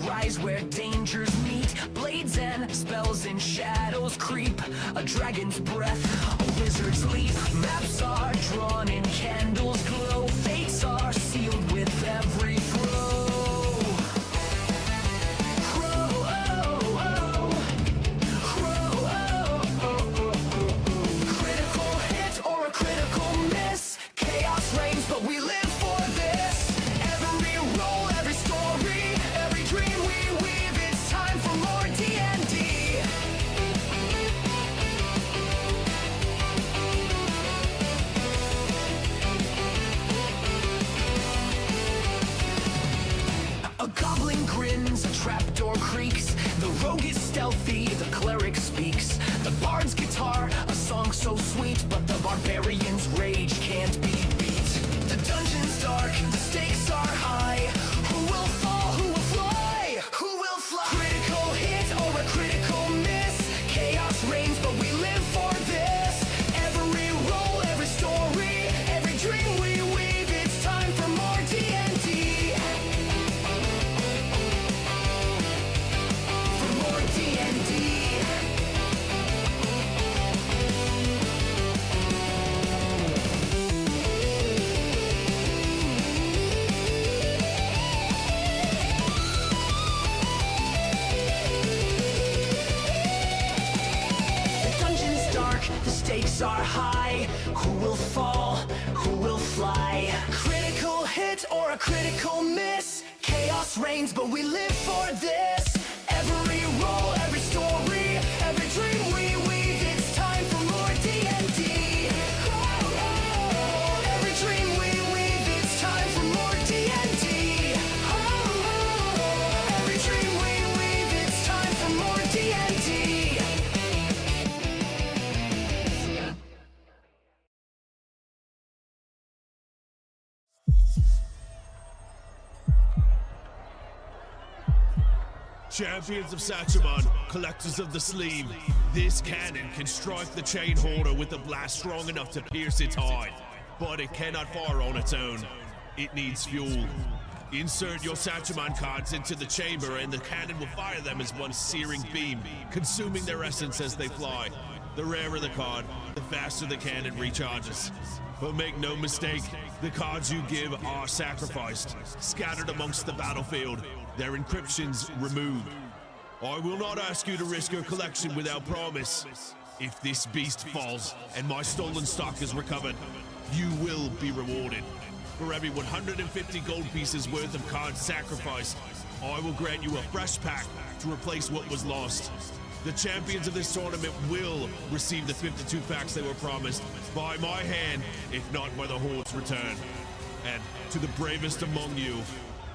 rise where dangers meet. Blades and spells and shadows creep. A dragon's breath, a wizard's leap. Maps are drawn and candles glow. Fates are sealed with every throw. Critical hit or a critical miss. Chaos reigns, but we live for this. Every roll, every story, every dream we weave. It's time for more D&D. A goblin grins, a trapdoor creaks. The rogue is stealthy, the cleric speaks. The bard's guitar, a song so sweet. But the barbarian's rage can't be beat. The dungeon's dark, the stakes are high. Who will fall, who will fly? Who will fly? Critical hit or a critical miss. Chaos reigns, but we live for this. Every roll, every story, every dream we weave. It's time for more D&D. For more D&D. The dungeon's dark, the stakes are high. Who will fall? Who will fly? Critical hit or a critical miss. Chaos reigns, but we live for this. Every roll, every story, every dream we weave. It's time for more D&D. Every dream we weave. It's time for more D&D. Every dream we weave. It's time for more D&D. Champions of Satchemon, collectors of the sleeve, this cannon can strike the Chainhoarder with a blast strong enough to pierce its hide, but it cannot fire on its own. It needs fuel. Insert your Satchemon cards into the chamber and the cannon will fire them as one searing beam, consuming their essence as they fly. The rarer the card, the faster the cannon recharges. But make no mistake, the cards you give are sacrificed, scattered amongst the battlefield, their encryptions removed. I will not ask you to risk your collection without promise. If this beast falls and my stolen stock is recovered, you will be rewarded. For every 150 gold pieces worth of cards sacrificed, I will grant you a fresh pack to replace what was lost. The champions of this tournament will receive the 52 packs they were promised by my hand, if not by the Horde's return. And to the bravest among you,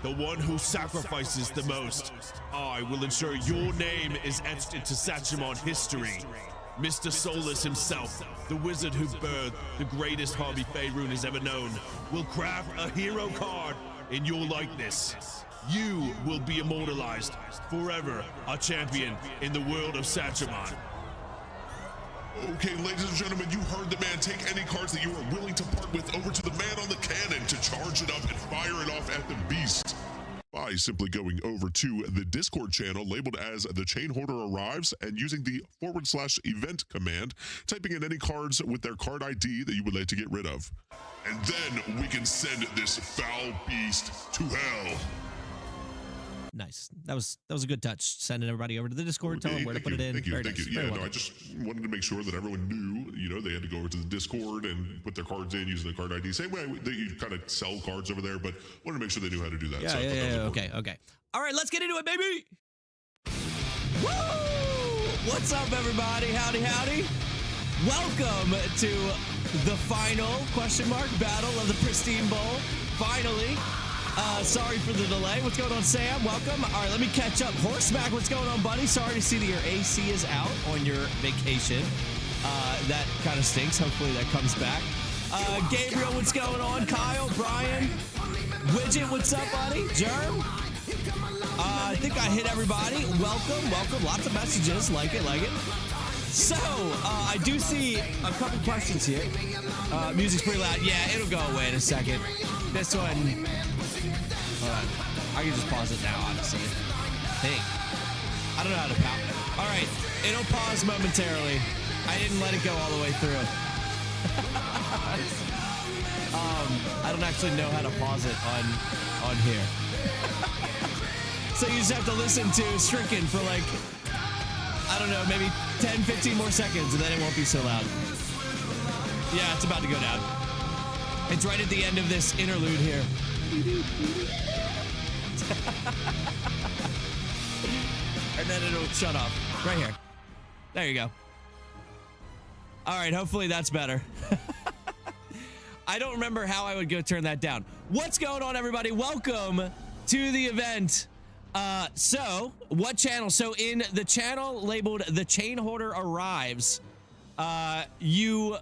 the one who sacrifices the most, I will ensure your name is etched into Satchemon history. Mr. Soulless himself, the wizard who birthed the greatest hobby Faerun has ever known, will craft a hero card in your likeness. You will be immortalized forever, a champion in the world of Satchemon. Okay, ladies and gentlemen, you heard the man. Take any cards that you are willing to part with over to the man on the cannon to charge it up and fire it off at the beast. By simply going over to the Discord channel labeled as the Chainhoarder arrives and using the /event command, typing in any cards with their card ID that you would like to get rid of. And then we can send this foul beast to hell. Nice. That was a good touch. Sending everybody over to the Discord, tell them where to put it in. Thank you. Very nice. Yeah, Very no, I welcome. just wanted to make sure that everyone knew, they had to go over to the Discord and put their cards in using the card ID. Same way that you kind of sell cards over there, but wanted to make sure they knew how to do that. Yeah, so I thought that was important. okay. All right, let's get into it, baby. Woo! What's up, everybody? Howdy. Welcome to the final battle of the Pristine Bowl. Finally. Sorry for the delay. What's going on, Sam? Welcome. All right, let me catch up. Horseback, what's going on, buddy? Sorry to see that your AC is out on your vacation. That kind of stinks. Hopefully that comes back. Gabriel, what's going on? Kyle, Brian, Widget, what's up, buddy? Germ. I think I hit everybody. Welcome. Lots of messages. Like it. So, I do see a couple questions here. Music's pretty loud. Yeah, it'll go away in a second. This one, hold on. I can just pause it now, honestly. think. I don't know how to pause. All right, it'll pause momentarily. I didn't let it go all the way through. I don't actually know how to pause it on here. So you just have to listen to Stricken for like, I don't know, maybe 10, 15 more seconds, and then it won't be so loud. Yeah, it's about to go down. It's right at the end of this interlude here. And then it'll shut off. Right here. There you go. All right, hopefully that's better. I don't remember how I would go turn that down. What's going on, everybody? Welcome to the event. So, what channel? So, in the channel labeled The Chainhoarder Arrives, you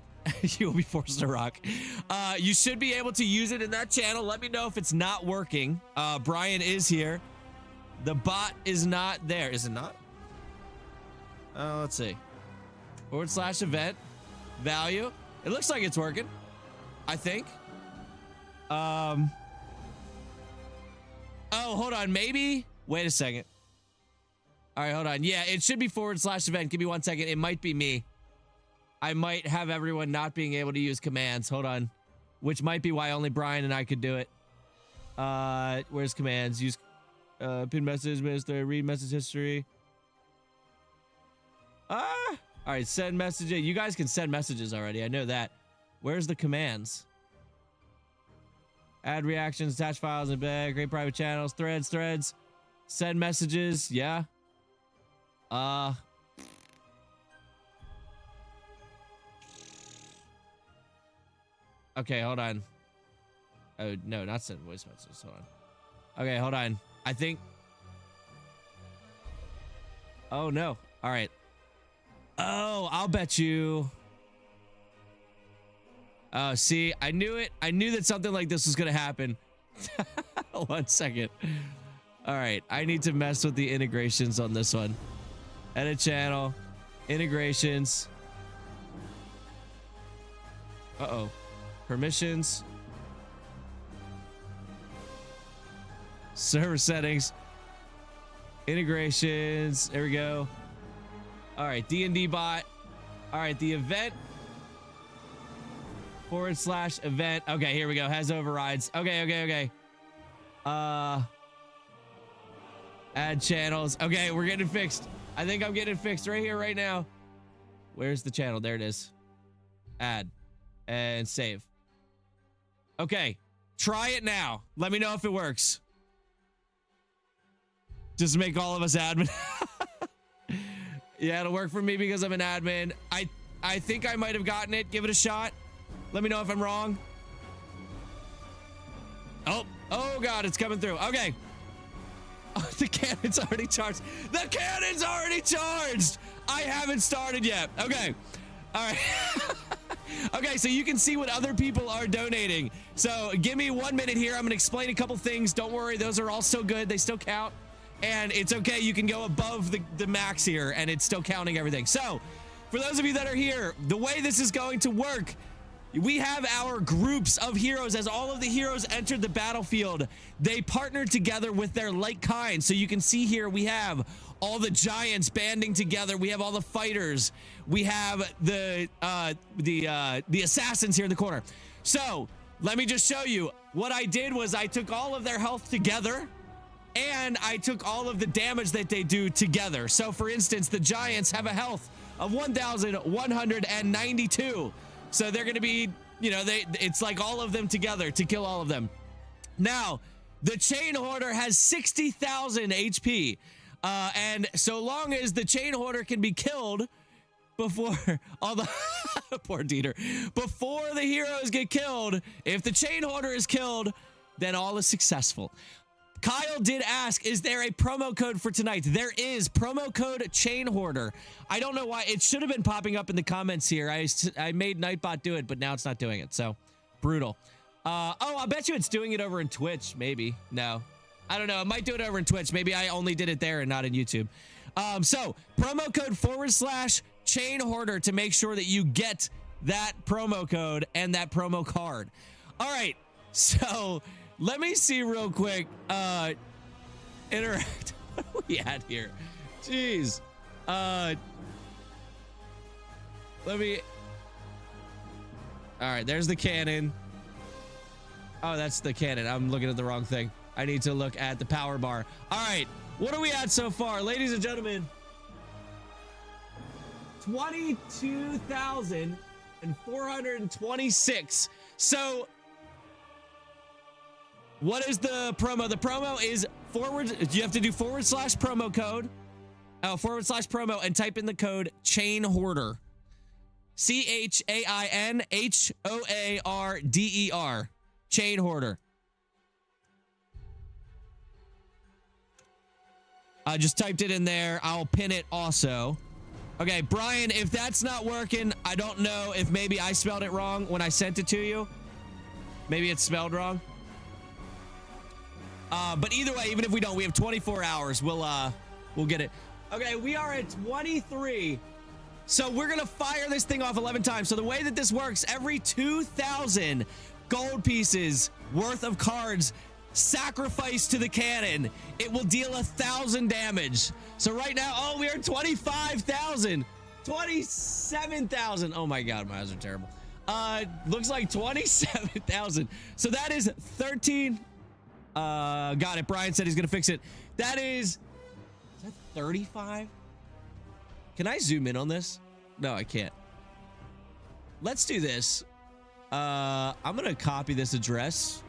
will be forced to rock. You should be able to use it in that channel. Let me know if it's not working. Brian is here. The bot is not there. Is it not? Let's see. /event. Value. It looks like it's working. I think. Oh, hold on. Maybe. Wait a second. All right, hold on. Yeah, it should be /event. Give me 1 second. It might be me. I might have everyone not being able to use commands. Hold on. Which might be why only Brian and I could do it. Where's commands? Use pin message, read message history. All right, send messages. You guys can send messages already. I know that. Where's the commands? Add reactions, attach files in bed, create private channels, threads. Send messages. Yeah. Okay, hold on. Oh, no, not send voice messages. Hold on. Okay, hold on. I think. Oh, no. All right. Oh, I'll bet you. Oh, see, I knew it. I knew that something like this was going to happen. 1 second. All right. I need to mess with the integrations on this one. Edit channel. Integrations. Uh-oh. Permissions. Server settings. Integrations. There we go. All right. D&D bot. All right. The event. /event. Okay, here we go. Has overrides. Okay. Add channels. Okay, we're getting it fixed. I think I'm getting it fixed right here, right now. Where's the channel? There it is. Add. And save. Okay. Try it now. Let me know if it works. Just make all of us admin. Yeah, it'll work for me because I'm an admin. I think I might have gotten it. Give it a shot. Let me know if I'm wrong. Oh God, it's coming through. Okay. Oh, the cannon's already charged. The cannon's already charged. I haven't started yet. Okay. All right. Okay, so you can see what other people are donating. So give me 1 minute here. I'm going to explain a couple things. Don't worry. Those are all still good. They still count. And it's okay. You can go above the max here, and it's still counting everything. So for those of you that are here, the way this is going to work, we have our groups of heroes. As all of the heroes entered the battlefield, they partnered together with their like kind. So you can see here we have all the giants banding together. We have all the fighters. We have the assassins here in the corner. So let me just show you. What I did was I took all of their health together, and I took all of the damage that they do together. So for instance, the giants have a health of 1,192. So they're going to be, you know, it's like all of them together to kill all of them. Now, the Chainhoarder has 60,000 HP. And so long as the Chainhoarder can be killed before all the poor Dieter, before the heroes get killed, if the Chainhoarder is killed, then all is successful. Kyle did ask, is there a promo code for tonight? There is. Promo code Chainhoarder. I don't know why. It should have been popping up in the comments here. I made Nightbot do it, but now it's not doing it. So, brutal. Oh, I bet you it's doing it over in Twitch. Maybe. No. I don't know. It might do it over in Twitch. Maybe I only did it there and not in YouTube. So, promo code /Chainhoarder to make sure that you get that promo code and that promo card. All right. So... let me see real quick. Interact. What are we at here? Jeez. Let me... All right, there's the cannon. Oh, that's the cannon. I'm looking at the wrong thing. I need to look at the power bar. All right, what are we at so far? Ladies and gentlemen, 22,426. So what is the promo? The promo is you have to do / promo code, / promo, and type in the code Chainhoarder. CHAINHOARDER. Chainhoarder. I just typed it in there. I'll pin it also. Okay, Brian, if that's not working, I don't know if maybe I spelled it wrong when I sent it to you. Maybe it's spelled wrong. But either way, even if we don't, we have 24 hours. We'll get it. Okay, we are at 23. So we're going to fire this thing off 11 times. So the way that this works, every 2,000 gold pieces worth of cards sacrificed to the cannon, it will deal 1,000 damage. So right now, oh, we are 25,000, 27,000. Oh my God, my eyes are terrible. Looks like 27,000. So that is 13. Got it. Brian said he's going to fix it. Is that 35? Can I zoom in on this? No, I can't. Let's do this. I'm going to copy this address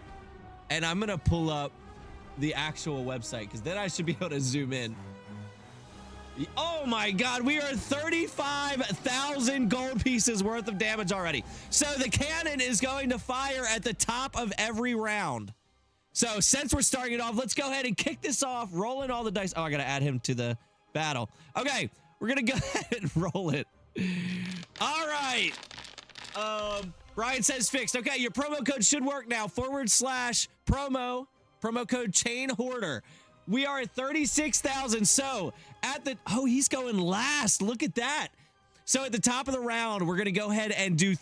and I'm going to pull up the actual website because then I should be able to zoom in. Oh my God, we are 35,000 gold pieces worth of damage already. So the cannon is going to fire at the top of every round. So since we're starting it off, let's go ahead and kick this off, roll in all the dice. Oh, I got to add him to the battle. Okay, we're going to go ahead and roll it. All right. Brian says fixed. Okay, your promo code should work now. / promo code Chainhoarder. We are at 36,000. So at the, oh, he's going last. Look at that. So at the top of the round, we're going to go ahead and do,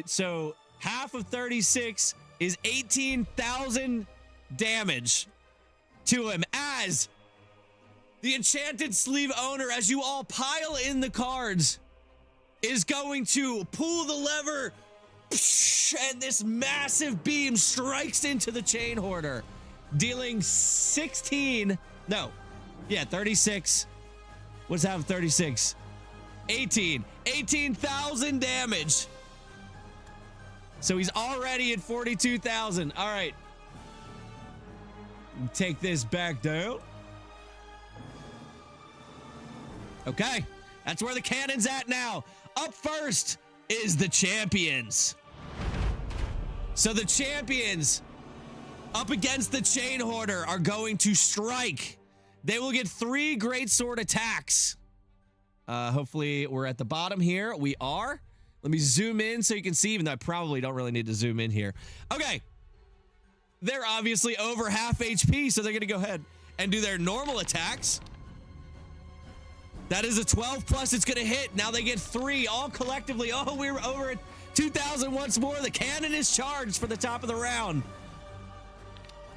so half of 36 is 18,000 damage to him as the enchanted sleeve owner, as you all pile in the cards, is going to pull the lever, and this massive beam strikes into the Chainhoarder, dealing 36. What's half of 36? 18,000 damage. So he's already at 42,000. All right. Take this back down. Okay. That's where the cannon's at now. Up first is the champions. So the champions up against the Chainhoarder are going to strike. They will get 3 great sword attacks. Hopefully we're at the bottom here. We are. Let me zoom in so you can see, even though I probably don't really need to zoom in here. Okay. They're obviously over half HP, so they're going to go ahead and do their normal attacks. That is a 12 plus. It's going to hit. Now they get 3 all collectively. Oh, we're over at 2,000 once more. The cannon is charged for the top of the round.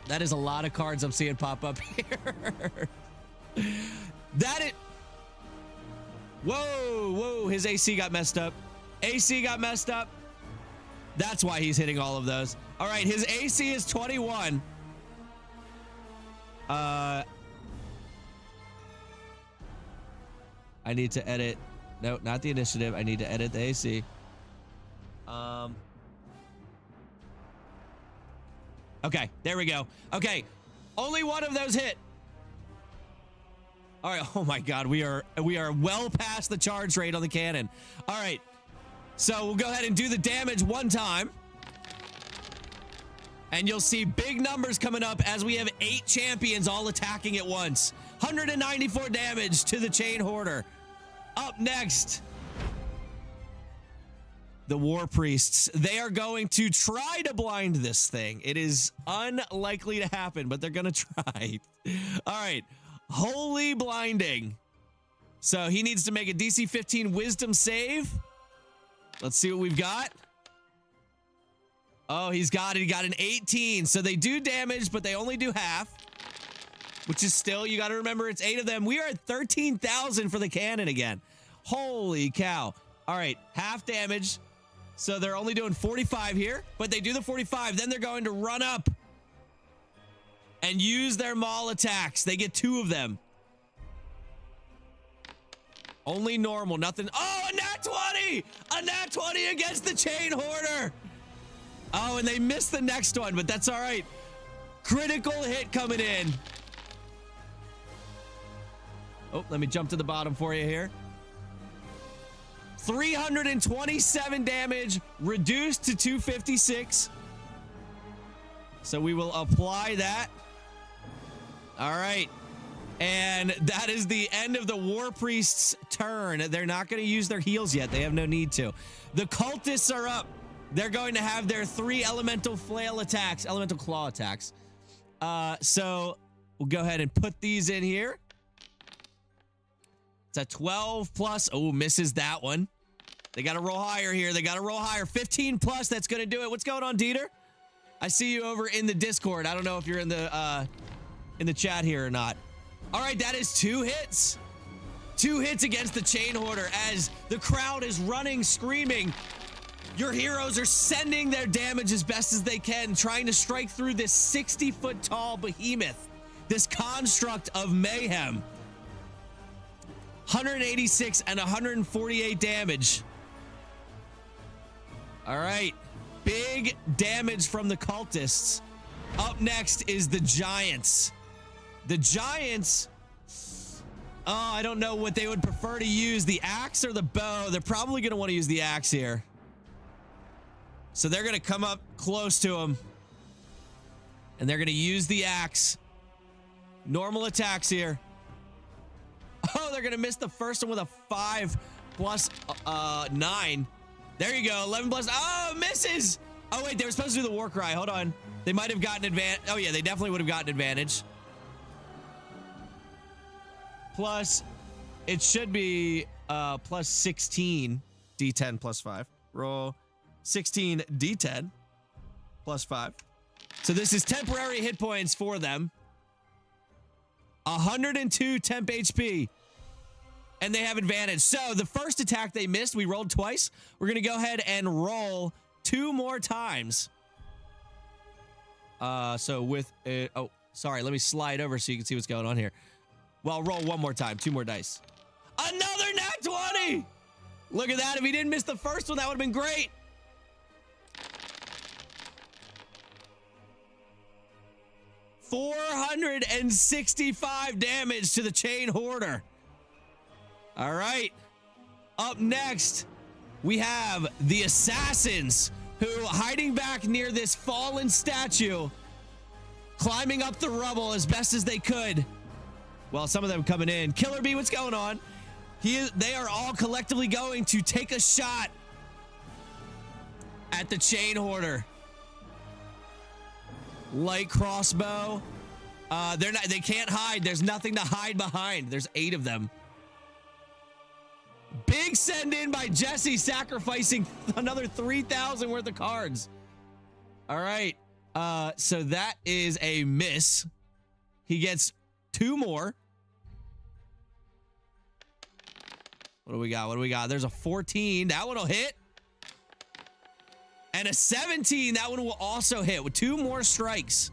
That is a lot of cards I'm seeing pop up here. Whoa, his AC got messed up. AC got messed up. That's why he's hitting all of those. All right, his AC is 21. I need to edit. No, not the initiative. I need to edit the AC. Okay, there we go. Okay, only one of those hit. All right. Oh my God, we are well past the charge rate on the cannon. All right, so we'll go ahead and do the damage one time, and you'll see big numbers coming up as we have 8 champions all attacking at once. 194 damage to the Chainhoarder. Up next, the War Priests. They are going to try to blind this thing. It is unlikely to happen, but they're going to try. All right. Holy blinding. So he needs to make a DC 15 wisdom save. Let's see what we've got. Oh, he's got it. He got an 18. So they do damage, but they only do half. which is still, you got to remember, it's 8 of them. We are at 13,000 for the cannon again. Holy cow. All right, half damage. So they're only doing 45 here, but they do the 45. Then they're going to run up and use their maul attacks. They get 2 of them. Only normal, nothing. Oh, a nat 20! A nat 20 against the Chainhoarder. Oh, and they missed the next one, but that's all right. Critical hit coming in. Oh, let me jump to the bottom for you here. 327 damage, reduced to 256. So we will apply that. All right. And that is the end of the War Priest's turn. They're not going to use their heals yet. They have no need to. The cultists are up. They're going to have their 3 elemental flail attacks, elemental claw attacks. So we'll go ahead and put these in here. It's a 12 plus. Oh, misses that one. They got to roll higher here. They got to roll higher. 15 plus. That's going to do it. What's going on, Dieter? I see you over in the Discord. I don't know if you're in the chat here or not. All right, that is 2 hits. 2 hits against the Chainhoarder as the crowd is running, screaming. Your heroes are sending their damage as best as they can, trying to strike through this 60-foot tall behemoth, this construct of mayhem. 186 and 148 damage. All right, big damage from the cultists. Up next is the Giants. The Giants, oh, I don't know what they would prefer to use, the axe or the bow. They're probably going to want to use the axe here. So they're going to come up close to him, and they're going to use the axe. Normal attacks here. Oh, they're going to miss the first one with a 5 plus 9. There you go, 11 plus. Oh, misses. Oh, wait, they were supposed to do the war cry. Hold on. They might have gotten advantage. Oh, yeah, they definitely would have gotten advantage. Plus, it should be plus 16 D10 plus 5. Roll 16 D10 plus 5. So this is temporary hit points for them. 102 temp HP. And they have advantage. So the first attack they missed, we rolled twice. We're going to go ahead and roll 2 more times. So with it, oh, sorry, let me slide over so you can see what's going on here. Well, roll 1 more time, 2 more dice. Another nat 20! Look at that. If he didn't miss the first one, that would have been great. $465 damage to the Chainhoarder. All right. Up next, we have the Assassins, who, hiding back near this fallen statue, climbing up the rubble as best as they could. Well, some of them coming in. Killer Bee, what's going on? They are all collectively going to take a shot at the Chainhoarder. Light crossbow. They can't hide. There's nothing to hide behind. There's 8 of them. Big send in by Jesse, sacrificing another 3,000 worth of cards. All right. So that is a miss. He gets 2 more. What do we got? What do we got? There's a 14. That one will hit. And a 17. That one will also hit with 2 more strikes.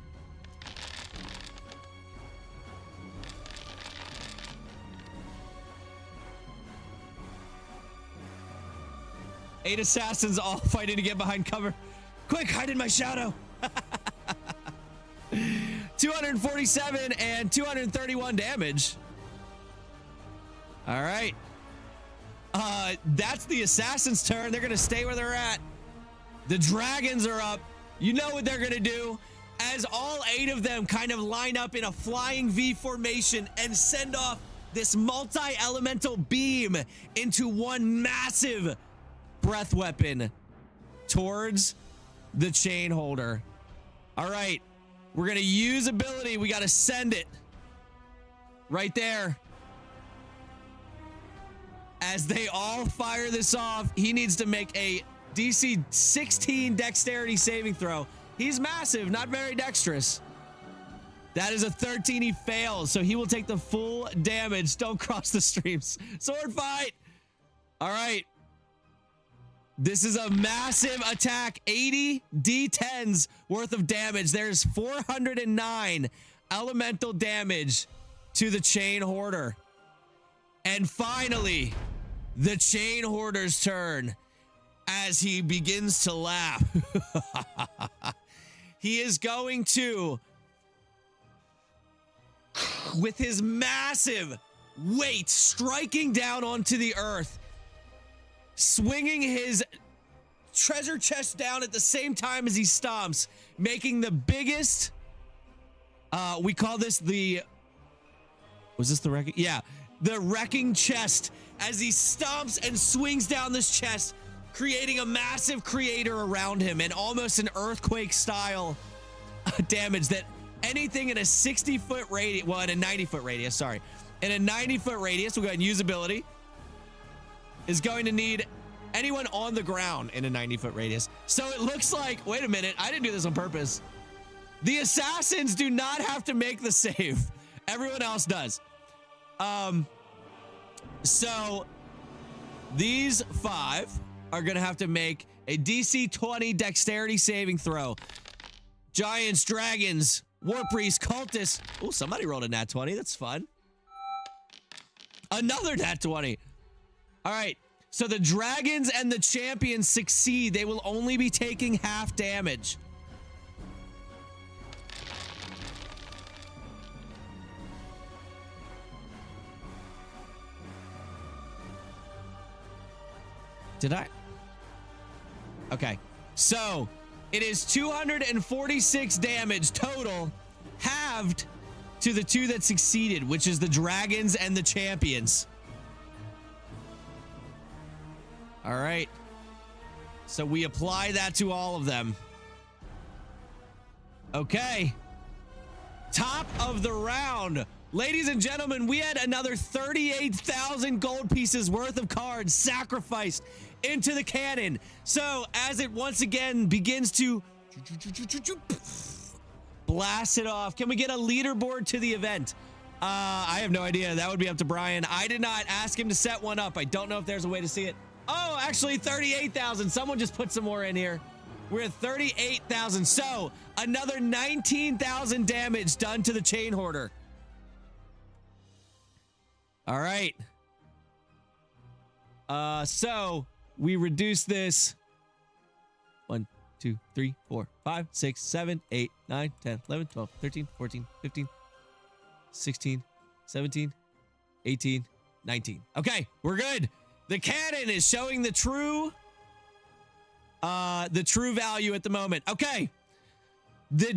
Eight assassins all fighting to get behind cover. Quick, hide in my shadow. 247 and 231 damage. All right. That's the assassin's turn. They're going to stay where they're at. The dragons are up. You know what they're going to do. As all 8 of them kind of line up in a flying V formation and send off this multi-elemental beam into one massive breath weapon towards the Chainhoarder. All right. We're going to use ability. We got to send it right there. As they all fire this off, he needs to make a DC 16 dexterity saving throw. He's massive, not very dexterous. That is a 13. He fails, so he will take the full damage. Don't cross the streams. Sword fight. All right. This is a massive attack. 80 D10s worth of damage. There's 409 elemental damage to the Chainhoarder. And finally, the Chainhoarder's turn as he begins to laugh. He is going to, with his massive weight striking down onto the earth, swinging his treasure chest down at the same time as he stomps, making the biggest, we call this the, was this the wrecking? Yeah, the wrecking chest as he stomps and swings down this chest, creating a massive crater around him and almost an earthquake style damage that anything in a 60-foot radius, well, in a 90-foot radius, sorry. In a 90-foot radius, we'll go ahead and use ability, is going to need anyone on the ground in a 90-foot radius. So it looks like, wait a minute, I didn't do this on purpose. The assassins do not have to make the save. Everyone else does. So these 5 are going to have to make a DC 20 dexterity saving throw. Giants, dragons, war priests, cultists. Oh, somebody rolled a nat 20. That's fun. Another nat 20. All right. So the dragons and the champions succeed. They will only be taking half damage. Did I? Okay. So it is 246 damage total, halved to the 2 that succeeded, which is the dragons and the champions. All right. So we apply that to all of them. Okay. Top of the round. Ladies and gentlemen, we had another 38,000 gold pieces worth of cards sacrificed into the cannon. So as it once again begins to blast it off, can we get a leaderboard to the event? I have no idea. That would be up to Brian. I did not ask him to set one up. I don't know if there's a way to see it. Oh, actually 38,000. Someone just put some more in here. We're at 38,000. So another 19,000 damage done to the Chainhoarder. All right. So we reduce this 1, 2, 3, 4, 5, 6, 7, 8, 9, 10, 11, 12, 13, 14, 15, 16, 17, 18, 19. Okay, we're good. The cannon is showing the true value at the moment. Okay. The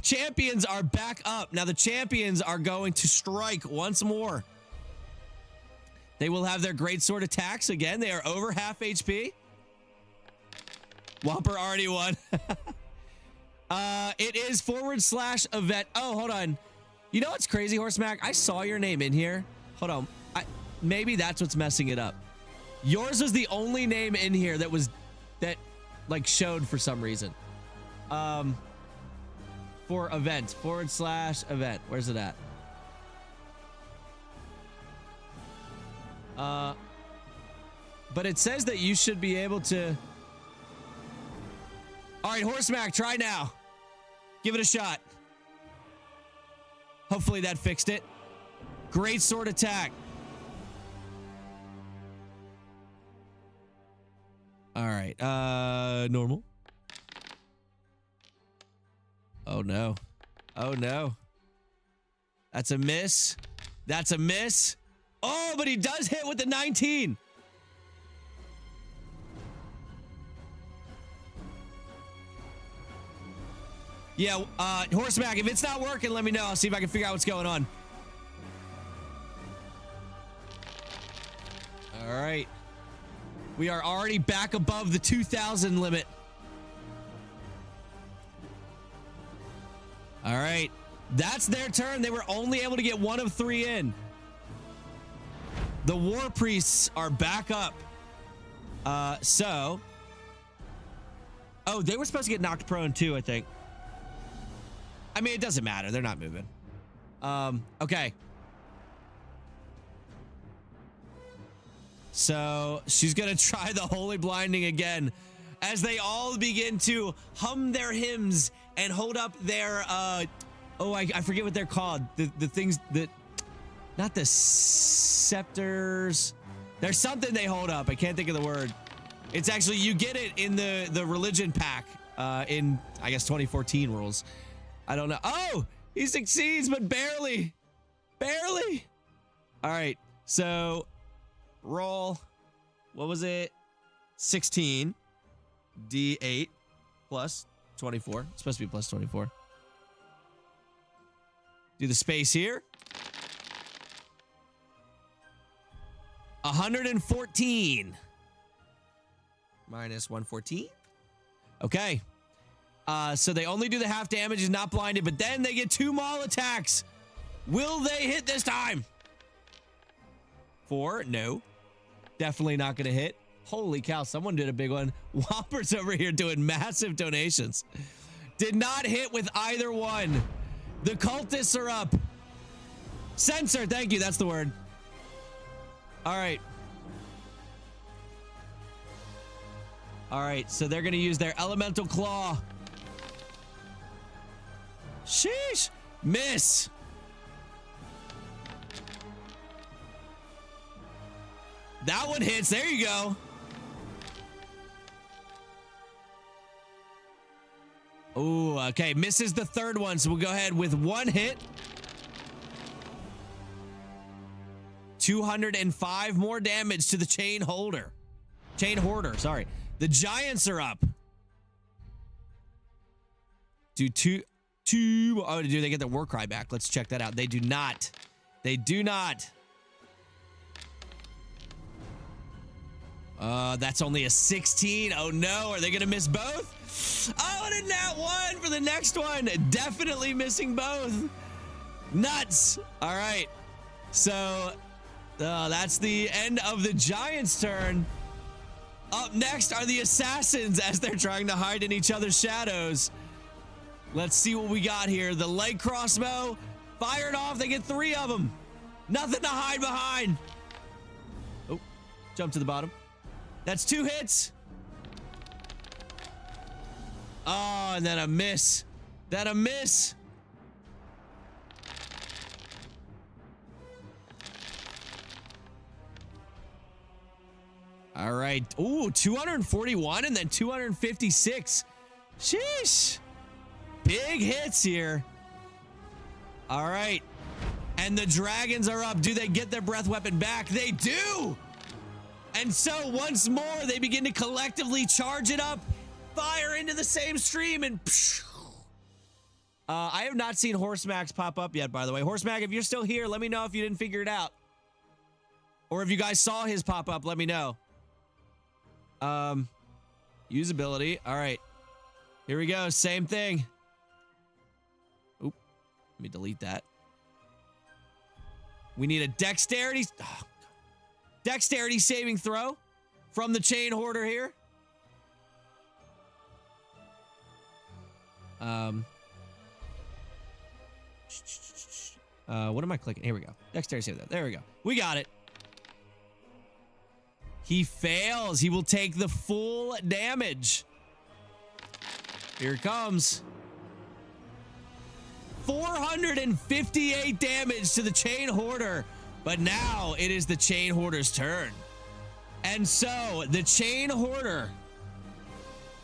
champions are back up. Now the champions are going to strike once more. They will have their greatsword attacks again. They are over half HP. Whopper already won. It is / event. Oh, hold on. You know what's crazy, Horsemac? I saw your name in here. Hold on. Maybe that's what's messing it up. Yours was the only name in here that like showed for some reason. For event / event. Where's it at? But it says that you should be able to. All right, Horsemac, try now. Give it a shot. Hopefully that fixed it. Great sword attack. All right, normal. Oh no. Oh no. That's a miss. That's a miss. Oh, but he does hit with the 19. Yeah, Horseback, if it's not working, let me know. I'll see if I can figure out what's going on. All right. We are already back above the 2,000 limit. All right. That's their turn. They were only able to get 1 of 3 in. The War Priests are back up. Oh, they were supposed to get knocked prone too, I think. I mean, it doesn't matter. They're not moving. Okay. So she's going to try the Holy Blinding again as they all begin to hum their hymns and hold up their, I forget what they're called. The things that, not the scepters. There's something they hold up. I can't think of the word. It's actually, you get it in the religion pack in, I guess, 2014 rules. I don't know. Oh, he succeeds, but barely. Barely. All right. So roll. What was it? 16. D8 plus 24. It's supposed to be plus 24. Do the space here. 114. Minus 114. Okay. So they only do the half damage, is not blinded, but then they get 2 maul attacks. Will they hit this time? 4, no. Definitely not going to hit. Holy cow, someone did a big one. Whopper's over here doing massive donations. Did not hit with either one. The cultists are up. Censor, thank you, that's the word. All right. All right, so they're going to use their elemental claw. Sheesh. Miss. That one hits. There you go. Ooh, okay. Misses the third one, so we'll go ahead with 1 hit. 205 more damage to the Chainhoarder, sorry. The Giants are up. Do two. Oh, do they get their war cry back? Let's check that out. They do not. They do not. That's only a 16. Oh no, are they gonna miss both? Oh, and a nat 1 for the next one. Definitely missing both. Nuts. All right. So that's the end of the Giants' turn. Up next are the Assassins as they're trying to hide in each other's shadows. Let's see what we got here. The light crossbow fired off. They get 3 of them. Nothing to hide behind. Oh, jump to the bottom. That's 2 hits. Oh, and then a miss. Then a miss. All right. Ooh, 241 and then 256. Sheesh. Big hits here. All right. And the dragons are up. Do they get their breath weapon back? They do. And so once more, they begin to collectively charge it up, fire into the same stream, and I have not seen Horsemax pop up yet, by the way. Horsemax, if you're still here, let me know if you didn't figure it out. Or if you guys saw his pop up, let me know. Usability. All right. Here we go. Same thing. Oop. Let me delete that. We need a dexterity. Oh, dexterity saving throw from the Chainhoarder here. What am I clicking? Here we go. Dexterity saving throw. There we go. We got it. He fails. He will take the full damage. Here it comes. 458 damage to the Chainhoarder. But now it is the Chainhoarder's turn. And so the Chainhoarder,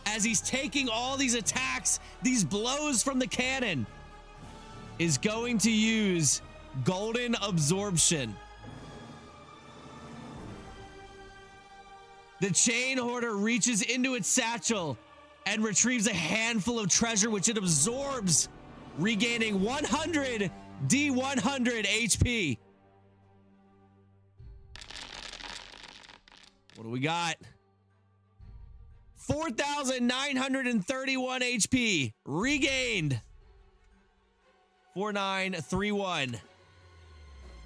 as he's taking all these attacks, these blows from the cannon, is going to use Golden Absorption. The Chainhoarder reaches into its satchel and retrieves a handful of treasure, which it absorbs, regaining 100 D100 HP. What do we got? 4,931 HP regained. 4931.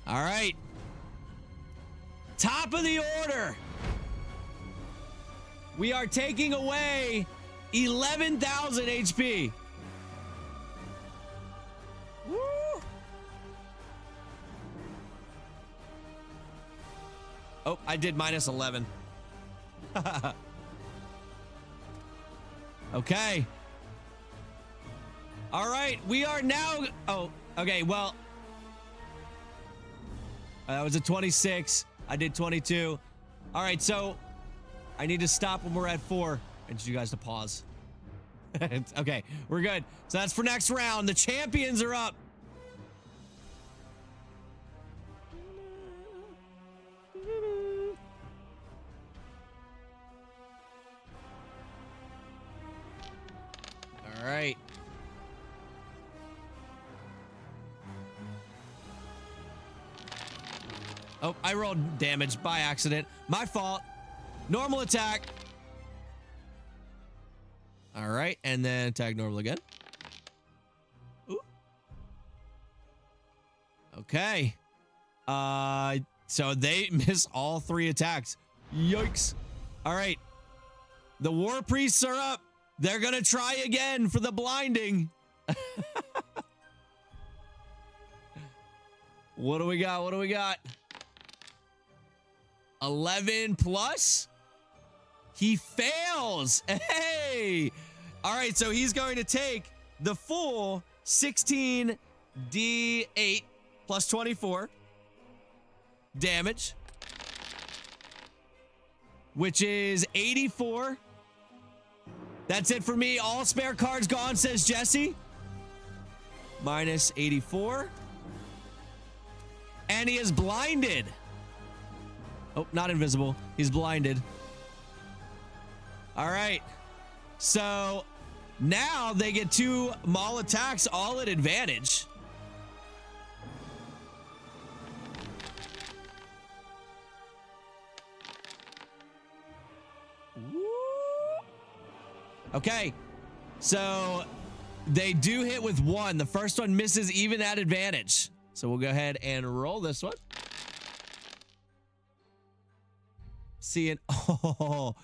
All right. Top of the order. We are taking away 11,000 HP. Oh, I did minus 11. Okay. All right, we are now. Oh, okay. Well, that was a 26. I did 22. All right, so I need to stop when we're at 4. I need you guys to pause. Okay, we're good. So that's for next round. The champions are up. All right. Oh, I rolled damage by accident. My fault. Normal attack. All right, and then attack normal again. Ooh. Okay. So they miss all 3 attacks. Yikes. All right. The war priests are up. They're gonna try again for the blinding. What do we got? What do we got? 11 plus? He fails. Hey. All right, so he's going to take the full 16 D8 plus 24 damage, which is 84. That's it for me. All spare cards gone, says Jesse. Minus 84. And he is blinded. Oh, not invisible. He's blinded. All right. So now they get 2 Maul attacks, all at advantage. Okay, so they do hit with 1. The first one misses even at advantage. So we'll go ahead and roll this one. Seeing, oh,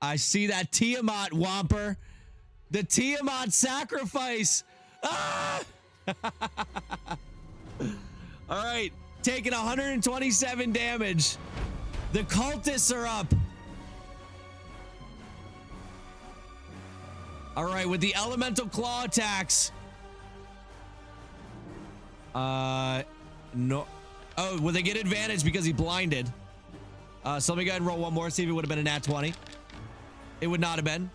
I see that Tiamat Whomper. The Tiamat sacrifice. Ah! All right, taking 127 damage. The cultists are up. All right, with the elemental claw attacks. No. Oh, will they get advantage because he blinded? So let me go ahead and roll one more, see if it would have been a nat 20. It would not have been.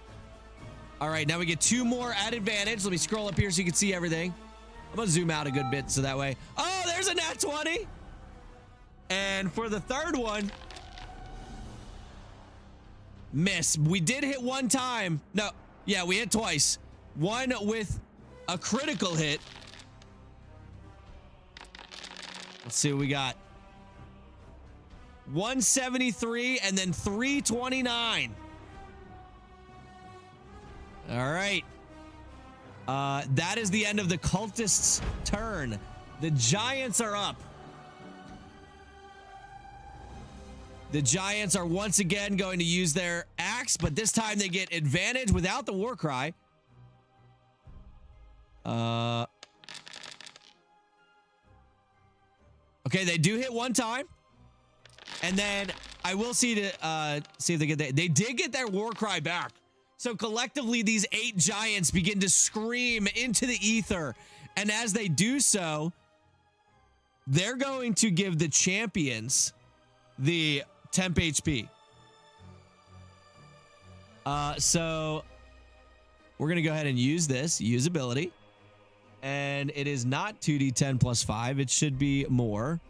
All right, now we get 2 more at advantage. Let me scroll up here so you can see everything. I'm gonna zoom out a good bit so that way. Oh, there's a nat 20. And for the third one, miss. We did hit 1 time. No. Yeah, we hit twice. 1 with a critical hit. Let's see what we got. 173 and then 329. All right. That is the end of the cultists' turn. The giants are up. The giants are once again going to use their axe, but this time they get advantage without the war cry. Okay, they do hit 1 time. And then I will see if they get they did get their war cry back. So collectively, these 8 giants begin to scream into the ether. And as they do so, they're going to give the champions the temp HP. So we're going to go ahead and use this usability. And it is not 2d10 plus 5. It should be more.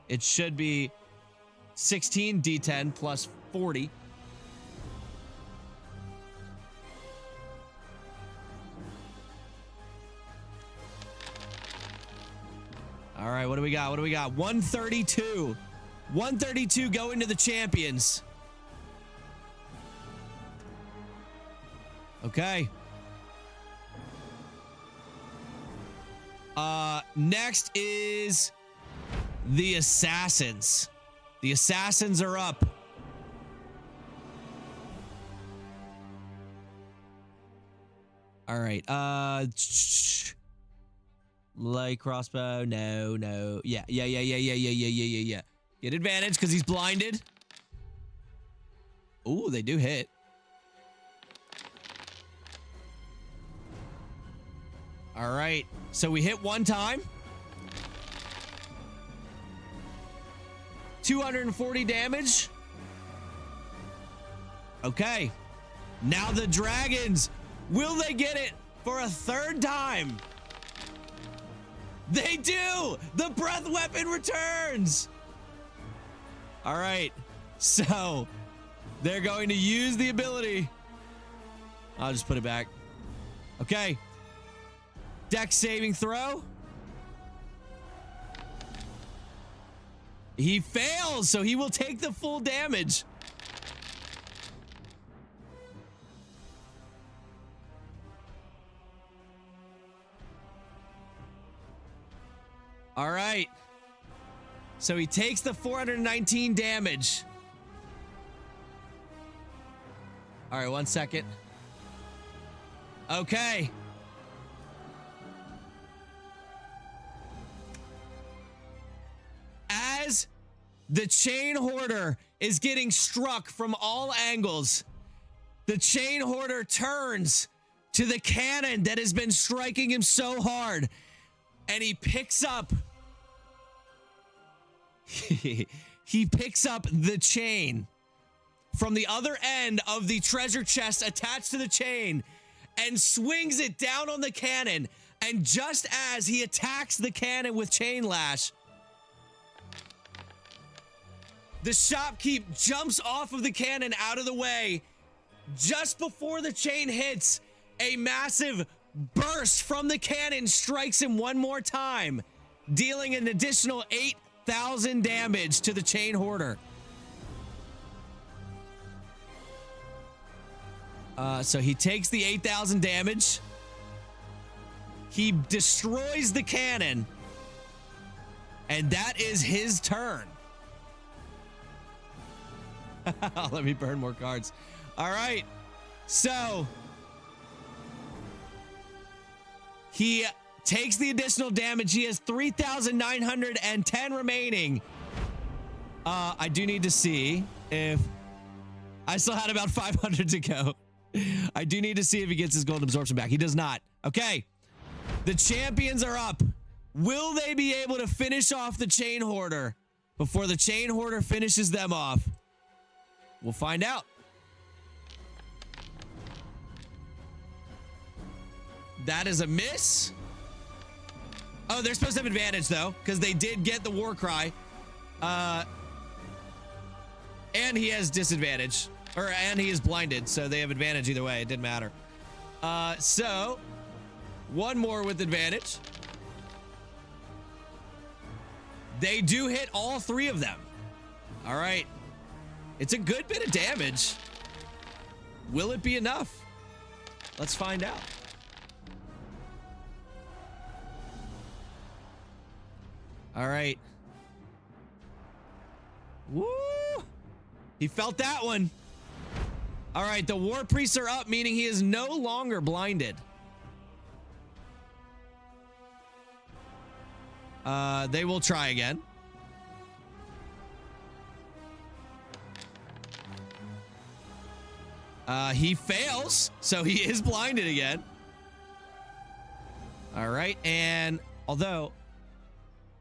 It should be 16 d10 plus 40. All right, what do we got? What do we got? 132. 132 going to the champions. Okay. Next is the assassins. The assassins are up. All right. Light crossbow. No. Yeah. Get advantage because he's blinded. Ooh, they do hit. All right. So we hit one time. 240 damage. Okay. Now the dragons. Will they get it for a third time? They do! The breath weapon returns! All right. So, they're going to use the ability. I'll just put it back. Okay. Dex saving throw. He fails, so he will take the full damage. All right. So he takes the 419 damage. All right, 1 second. Okay. As the Chainhoarder is getting struck from all angles, the Chainhoarder turns to the cannon that has been striking him so hard, and he picks up he picks up the chain from the other end of the treasure chest attached to the chain and swings it down on the cannon. And just as he attacks the cannon with chain lash, the shopkeep jumps off of the cannon out of the way. Just before the chain hits, a massive burst from the cannon strikes him one more time, dealing an additional 8,000 damage to the Chainhoarder. So he takes the 8,000 damage. He destroys the cannon. And that is his turn. Let me burn more cards. All right. So he takes the additional damage. He has 3,910 remaining. I do need to see if I still had about 500 to go. I do need to see if he gets his gold absorption back. He does not. Okay. The champions are up. Will they be able to finish off the Chainhoarder before the Chainhoarder finishes them off? We'll find out. That is a miss. Oh, they're supposed to have advantage, though, because they did get the war cry. And he has disadvantage. And he is blinded, so they have advantage either way. It didn't matter. So, one more with advantage. They do hit all three of them. All right. It's a good bit of damage. Will it be enough? Let's find out. All right. Woo! He felt that one. All right, the war priests are up, meaning he is no longer blinded. They will try again. He fails, so he is blinded again. All right, and although,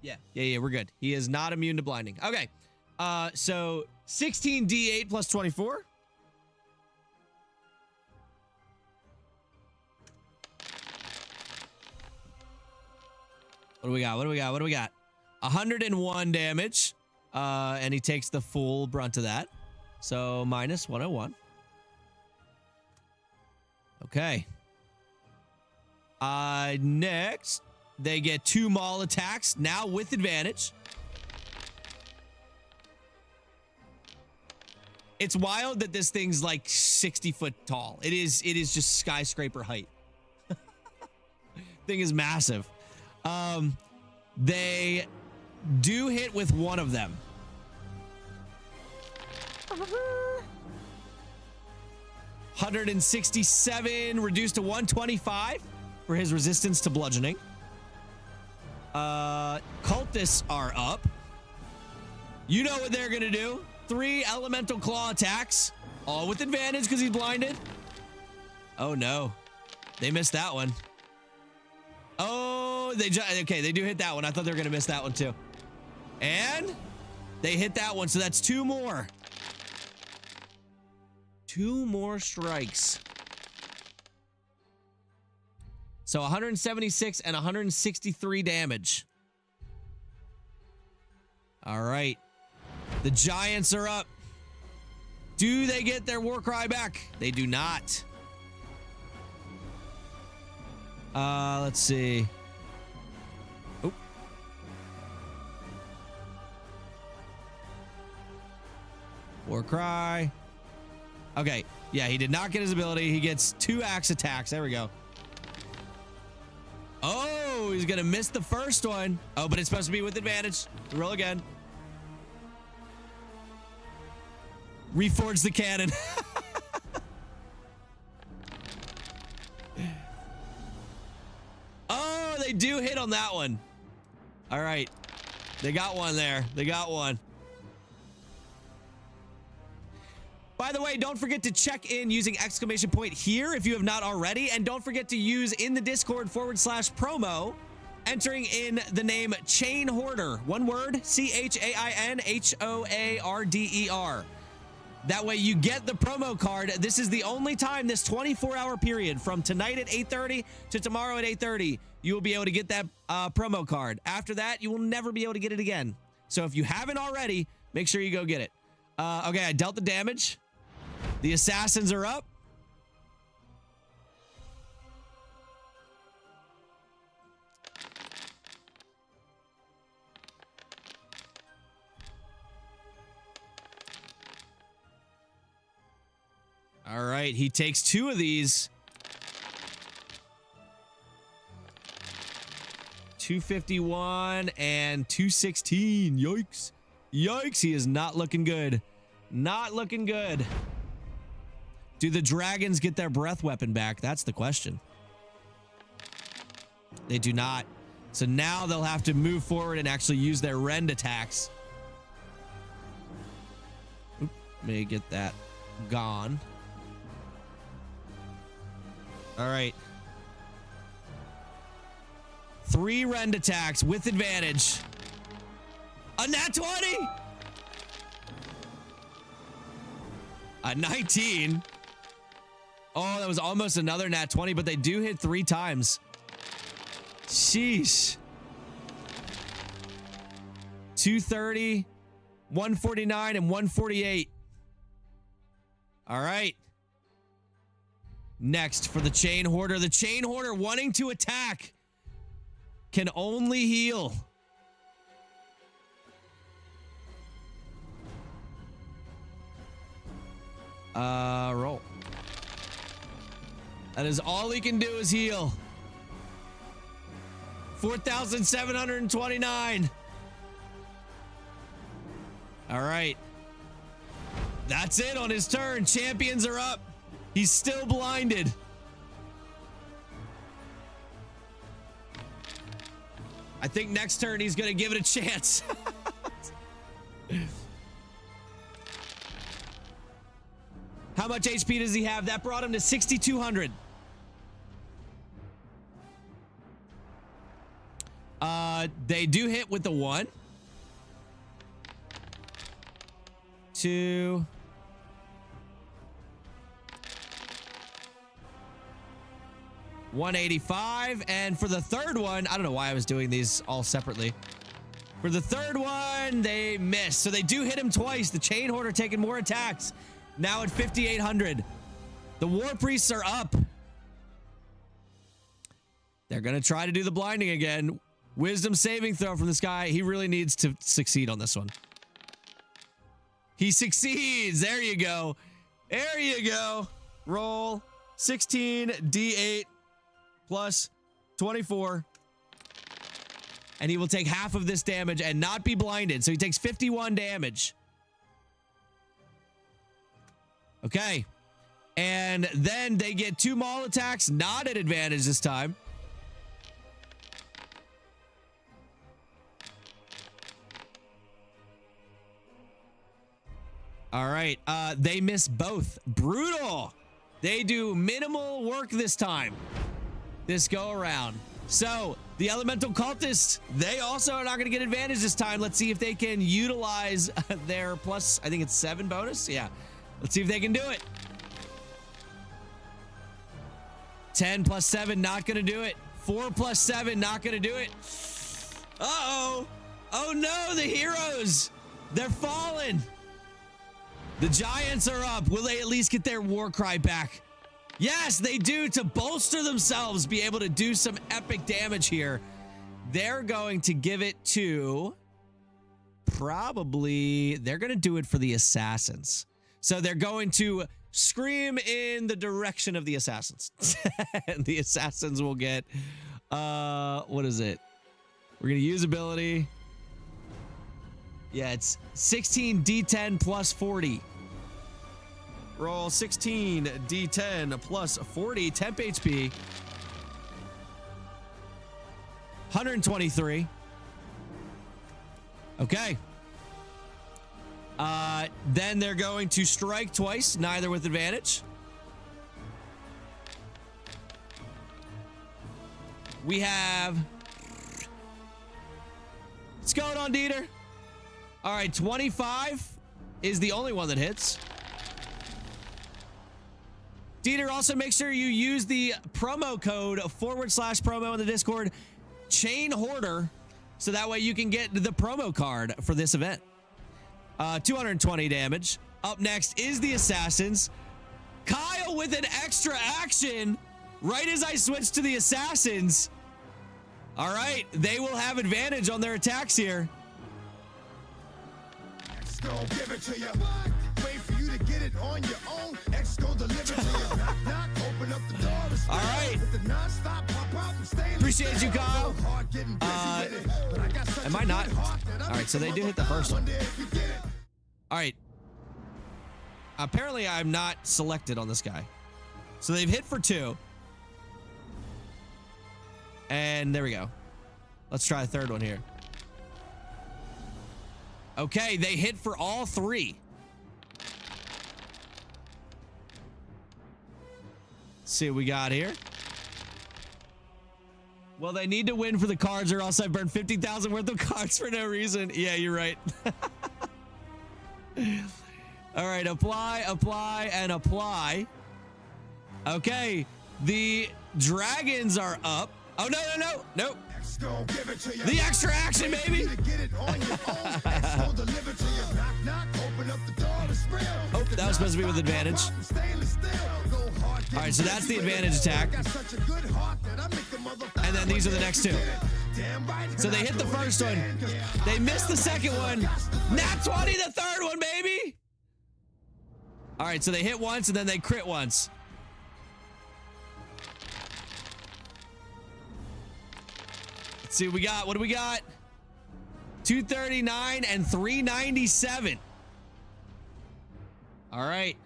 yeah, we're good. He is not immune to blinding. Okay, so 16d8 plus 24. What do we got? What do we got? What do we got? 101 damage, and he takes the full brunt of that. So minus 101. Okay. Next, they get 2 maul attacks, now with advantage. It's wild that this thing's like 60 foot tall. It is just skyscraper height. Thing is massive. They do hit with one of them. 167 reduced to 125 for his resistance to bludgeoning. Cultists are up. You know what they're gonna do. 3 elemental claw attacks, all with advantage because he's blinded. Oh no, they missed that one. Oh, okay, they do hit that one. I thought they were gonna miss that one too. And they hit that one, so that's 2 more. 2 more strikes. So 176 and 163 damage. All right. The Giants are up. Do they get their war cry back? They do not. Let's see. Oh. War cry. Okay. Yeah, he did not get his ability. He gets 2 axe attacks. There we go. Oh, he's going to miss the first one. Oh, but it's supposed to be with advantage. Roll again. Reforge the cannon. Oh, they do hit on that one. All right. They got one there. They got one. By the way, don't forget to check in using exclamation point here if you have not already. And don't forget to use in the Discord /promo, entering in the name Chainhoarder. One word, CHAINHOARDER. That way you get the promo card. This is the only time, this 24-hour period from tonight at 8:30 to tomorrow at 8:30, you will be able to get that promo card. After that, you will never be able to get it again. So if you haven't already, make sure you go get it. Okay, I dealt the damage. The assassins are up. All right, he takes 2 of these. 251 and 216. Yikes. Yikes, he is not looking good. Not looking good. Do the dragons get their breath weapon back? That's the question. They do not. So now they'll have to move forward and actually use their rend attacks. Oop, may get that gone. All right. 3 rend attacks with advantage. A nat 20! A 19. Oh, that was almost another nat 20, but they do hit 3 times. Sheesh. 230, 149, and 148. All right. Next for the Chainhoarder. The Chainhoarder wanting to attack can only heal. Roll. That is all he can do is heal. 4,729. All right. That's it on his turn. Champions are up. He's still blinded. I think next turn he's going to give it a chance. How much HP does he have? That brought him to 6,200. They do hit with the 1. 2. 185, and for the third one, I don't know why I was doing these all separately. For the third one, they miss. So they do hit him twice. The Chainhoarder taking more attacks. Now at 5,800. The War Priests are up. They're going to try to do the blinding again. Wisdom saving throw from this guy. He really needs to succeed on this one. He succeeds. There you go. There you go. Roll 16 D8 plus 24. And he will take half of this damage and not be blinded. So he takes 51 damage. Okay. And then they get 2 maul attacks, not at advantage this time. All right. They miss both. Brutal. They do minimal work this time. This go around. So the elemental cultists, they also are not going to get advantage this time. Let's see if they can utilize their plus, I think it's 7 bonus. Yeah. Let's see if they can do it. 10 plus 7, not going to do it. 4 plus 7, not going to do it. Uh-oh. Oh no, the heroes. They're falling. The giants are up. Will they at least get their war cry back? Yes, they do, to bolster themselves, be able to do some epic damage here. They're going to give it to probably, they're going to do it for the assassins. So they're going to scream in the direction of the assassins. And the assassins will get, what is it? We're going to use ability. Yeah, it's 16 D10 plus 40. Roll 16 D10 plus 40. Temp HP. 123. Okay. Then they're going to strike twice, neither with advantage. We have... What's going on, Dieter? All right, 25 is the only one that hits. Dieter, also make sure you use the promo code /promo in the Discord, Chainhoarder, so that way you can get the promo card for this event. 220 damage. Up next is the assassins. Kyle with an extra action right as I switch to the assassins. All right, they will have advantage on their attacks here. X gon' give it to you. Wait for you to get it on your own. X gon' deliver to you. Knock, knock, open up the door. All right. With the non-stop pop out and stay. Appreciate you, Kyle. Am I not? All right, so they do hit the first one. All right. Apparently, I'm not selected on this guy. So they've hit for 2. And there we go. Let's try a third one here. Okay, they hit for all 3. Let's see what we got here. Well, they need to win for the cards or else I burned 50,000 worth of cards for no reason. Yeah, you're right. All right, apply, apply, and apply. Okay, the dragons are up. Oh, no, no, no, nope. The extra action, baby. Oh, that was supposed to be with advantage. All right, so that's the advantage attack. And then these are the next 2. So they hit the first one. They missed the second one. Nat 20, the third one, baby. All right, so they hit once and then they crit once. Let's see what we got. What do we got? 239 and 397. All right.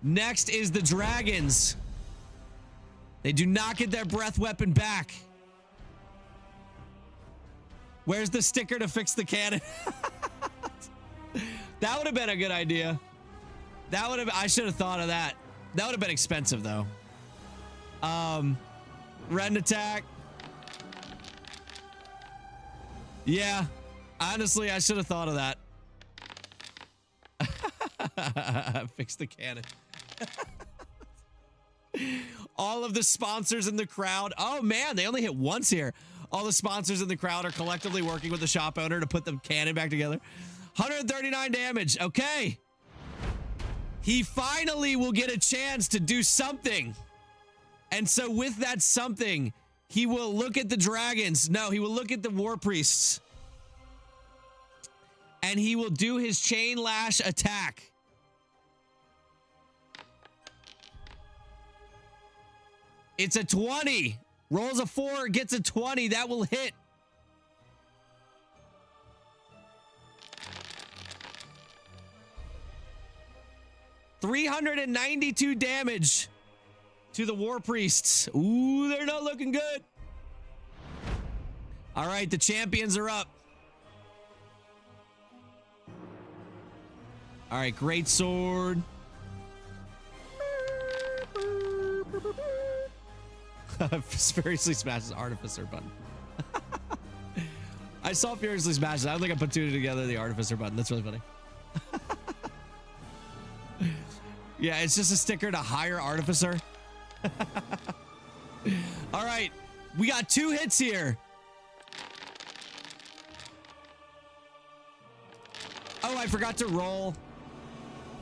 Next is the dragons. They do not get their breath weapon back. Where's the sticker to fix the cannon? That would have been a good idea. That would have, I should have thought of that. That would have been expensive though. Rend attack. Yeah, honestly, I should have thought of that. Fix the cannon. All of the sponsors in the crowd. Oh man, they only hit once here. All the sponsors in the crowd are collectively working with the shop owner to put the cannon back together. 139 damage. Okay. He finally will get a chance to do something. And so with that something, he will look at the dragons. No, he will look at the war priests. And he will do his chain lash attack. It's a 20. Rolls a 4, gets a 20. That will hit. $392 damage to the war priests. Ooh, they're not looking good. All right, the champions are up. All right, great sword. Furiously smashes Artificer button. I saw Furiously smash it. I don't think I put two together the Artificer button. That's really funny. Yeah, it's just a sticker to hire Artificer. All right, we got 2 hits here. Oh, I forgot to roll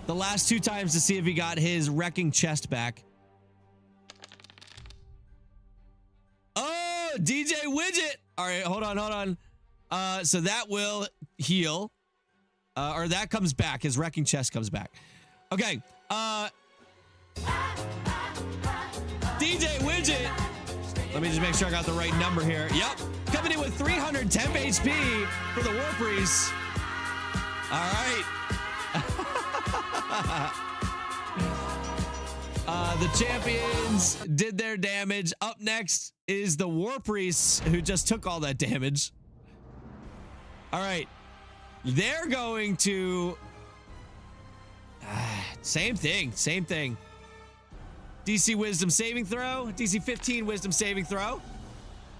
the last 2 times to see if he got his wrecking chest back. Oh, DJ Widget. All right, hold on. So that will heal. Or that comes back. His wrecking chest comes back. Okay. DJ Widget. Let me just make sure I got the right number here. Yep. Coming in with 300 temp HP for the War Priest. All right. The champions did their damage. Up next is the War Priests, who just took all that damage. All right. They're going to... same thing. DC Wisdom saving throw. DC 15 Wisdom saving throw.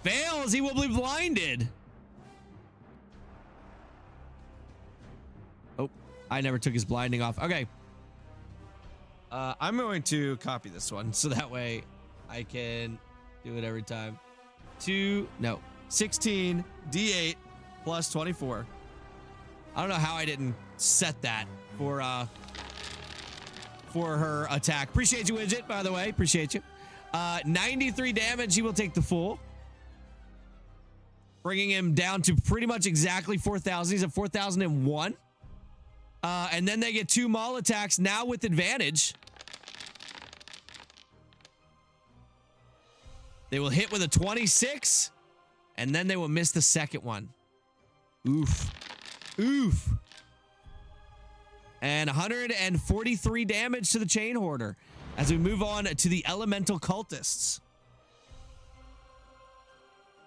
Fails. He will be blinded. Oh, I never took his blinding off. Okay. I'm going to copy this one so that way I can do it every time. 16 D8 plus 24. I don't know how I didn't set that for her attack. Appreciate you, Widget, by the way. Appreciate you. 93 damage. He will take the full, bringing him down to pretty much exactly 4,000. He's at 4,001. And then they get 2 maul attacks now with advantage. They will hit with a 26, and then they will miss the second one. Oof. And 143 damage to the Chainhoarder as we move on to the Elemental Cultists.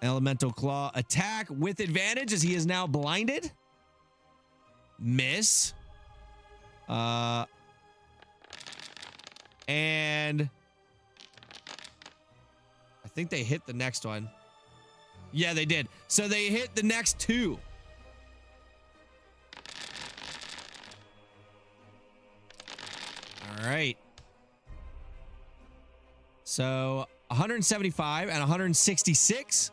Elemental Claw attack with advantage as he is now blinded. Miss. And I think they hit the next one. Yeah, they did. So they hit the next 2. All right. So 175 and 166.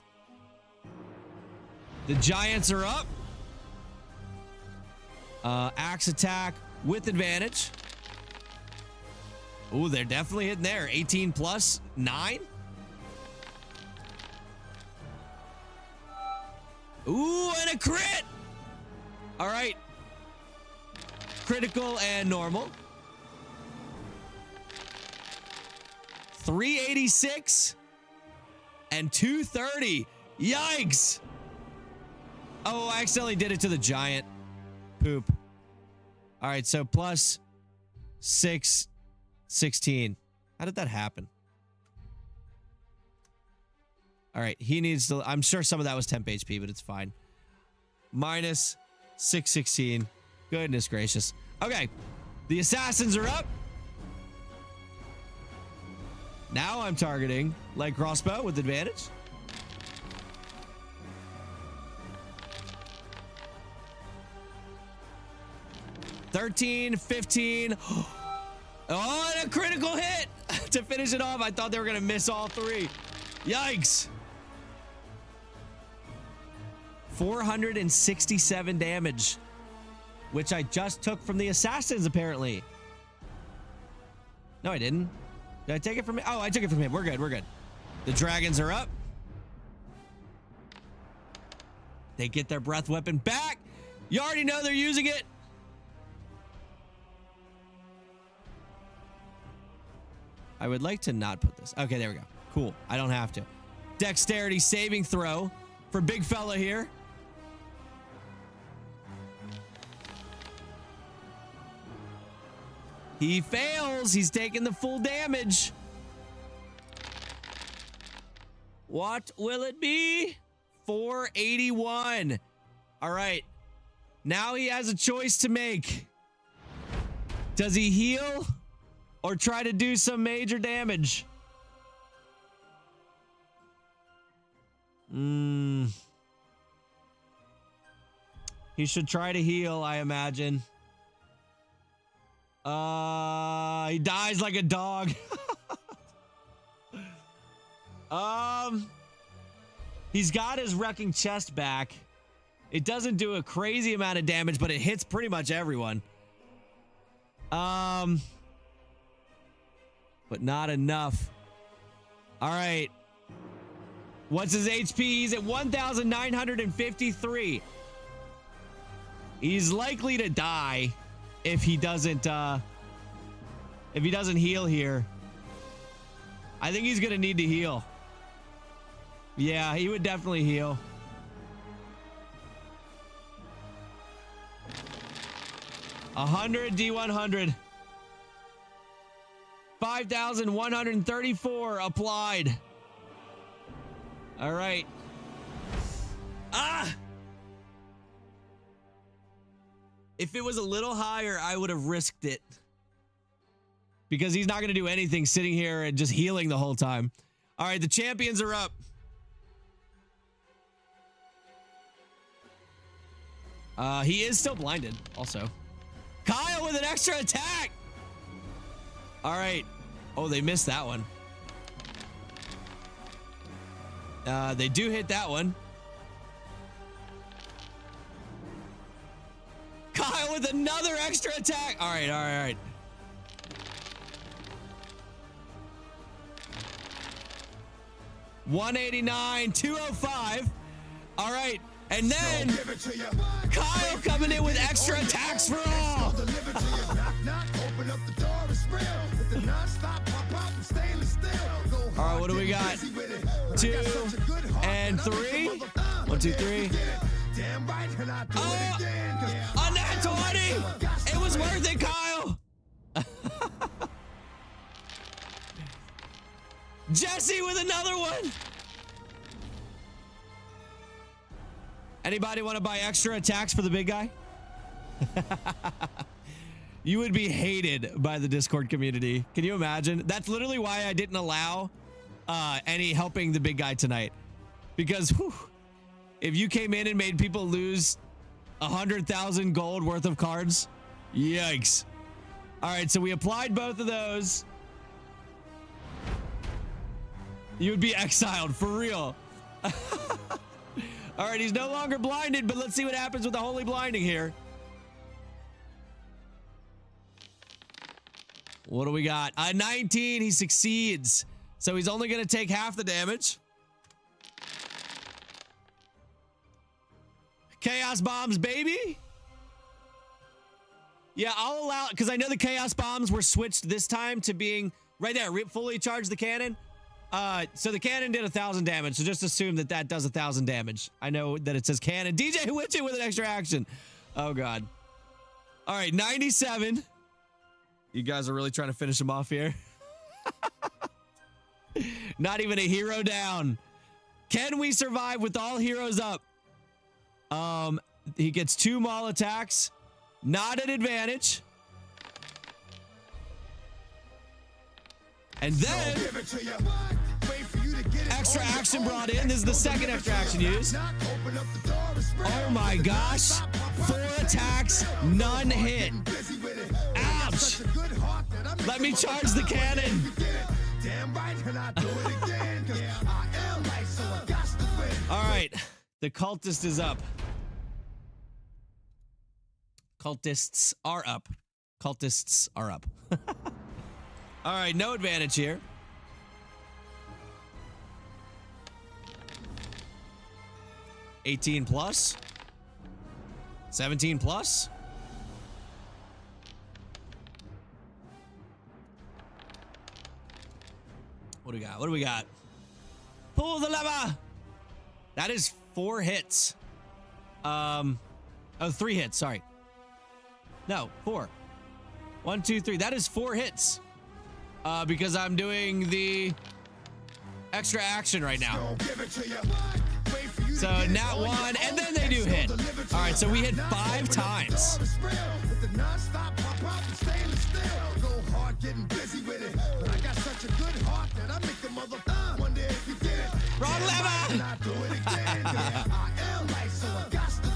The Giants are up. Axe attack with advantage. Ooh, they're definitely hitting there. 18 plus 9. Ooh, and a crit. All right. Critical and normal. 386 and 230. Yikes. Oh, I accidentally did it to the giant. Poop. All right, so plus 6, 16. How did that happen? All right, he needs to... I'm sure some of that was temp HP, but it's fine. Minus 616. Goodness gracious. Okay, the assassins are up. Now I'm targeting leg crossbow with advantage. $13, $15. Oh, and a critical hit to finish it off. I thought they were going to miss all 3. Yikes. 467 damage, which I just took from the assassins, apparently. No, I didn't. Did I take it from him? Oh, I took it from him. We're good. We're good. The dragons are up. They get their breath weapon back. You already know they're using it. I would like to not put this. Okay, there we go. Cool. I don't have to. Dexterity saving throw for big fella here. He fails. He's taking the full damage. What will it be? 481. All right. Now he has a choice to make. Does he heal or try to do some major damage? He should try to heal, I imagine. He dies like a dog. He's got his wrecking chest back. It doesn't do a crazy amount of damage, but it hits pretty much everyone. But not enough. All right. What's his HP? He's at 1,953. He's likely to die if he doesn't heal here. I think he's gonna need to heal. Yeah, he would definitely heal. D100. 5,134 applied. All right. If it was a little higher, I would have risked it. Because he's not going to do anything sitting here and just healing the whole time. All right, the champions are up. He is still blinded, also. Kyle with an extra attack. All right. Oh, they missed that one. They do hit that one. Kyle with another extra attack. All right, all right, all right. $189, $205. All right, and then Kyle coming in with extra attacks for all. All right, what do we got? 2 and 3. 1, 2, 3. Oh, a nat 20. It was worth it, Kyle. Jesse with another one. Anybody want to buy extra attacks for the big guy? You would be hated by the Discord community. Can you imagine? That's literally why I didn't allow any helping the big guy tonight. Because whew, if you came in and made people lose 100,000 gold worth of cards, yikes. All right, so we applied both of those. You would be exiled for real. All right, he's no longer blinded, but let's see what happens with the holy blinding here. What do we got? A 19, he succeeds. So he's only going to take half the damage. Chaos bombs, baby. Yeah, I'll allow it because I know the chaos bombs were switched this time to being right there. Fully charge the cannon. So the cannon did 1,000 damage. So just assume that that does 1,000 damage. I know that it says cannon. DJ Witchet with an extra action. Oh God. All right, 97. You guys are really trying to finish him off here. Not even a hero down. Can we survive with all heroes up? He gets 2 maul attacks. Not an advantage. And then extra action brought in. This is the second extra action used. Oh my gosh. 4 attacks, none hit. Ouch. Let me charge the cannon. All right. The cultist is up. Cultists are up. Cultists are up. All right, no advantage here. $18 plus. $17 plus. What do we got? What do we got? Pull the lever. That is 4 hits. Oh, 3 hits. Sorry. No, 4. 1, 2, 3. That is 4 hits. Because I'm doing the extra action right now. So nat 1, and then they do hit. All right, so we hit 5 times. Wrong lever! Not do it again. 'Cause I am right, so I got to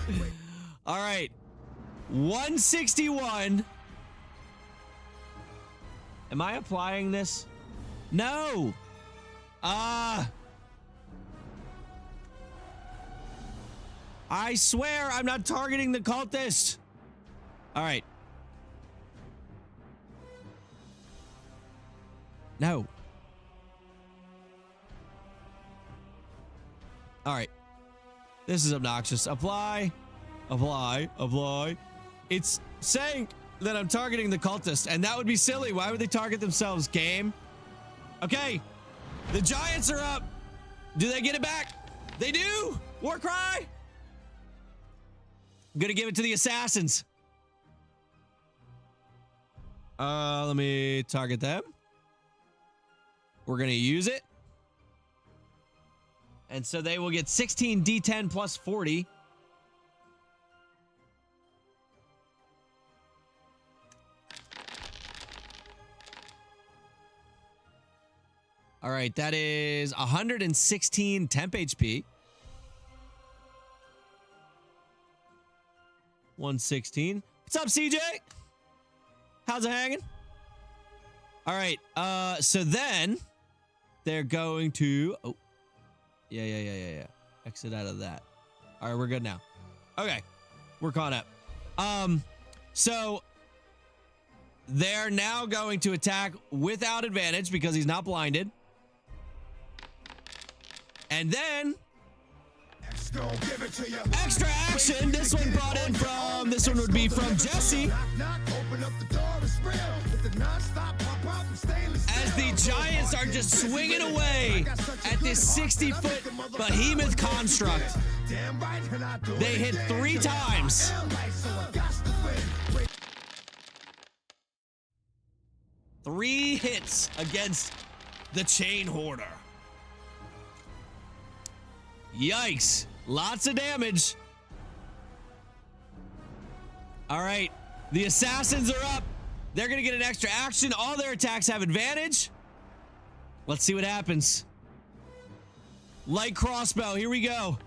win. All right. 161. Am I applying this? No. I swear I'm not targeting the cultist. All right. No. All right. This is obnoxious. Apply. Apply. Apply. It's saying that I'm targeting the cultist, and that would be silly. Why would they target themselves, game? Okay. The Giants are up. Do they get it back? They do. War cry. I'm gonna give it to the assassins. Let me target them. We're gonna use it. And so they will get 16 D10 plus 40. All right, that is 116 temp HP. 116. What's up, CJ? How's it hanging? All right, so then they're going to... Oh, yeah. Exit out of that. All right, we're good now. Okay, we're caught up. So they're now going to attack without advantage because he's not blinded. And then extra action. This one brought in from, this one would be from Jesse. As the Giants are just swinging away at this 60-foot behemoth construct. They hit 3 times. Three hits against the Chainhoarder. Yikes. Lots of damage. All right. The assassins are up. They're going to get an extra action. All their attacks have advantage. Let's see what happens. Light crossbow. Here we go.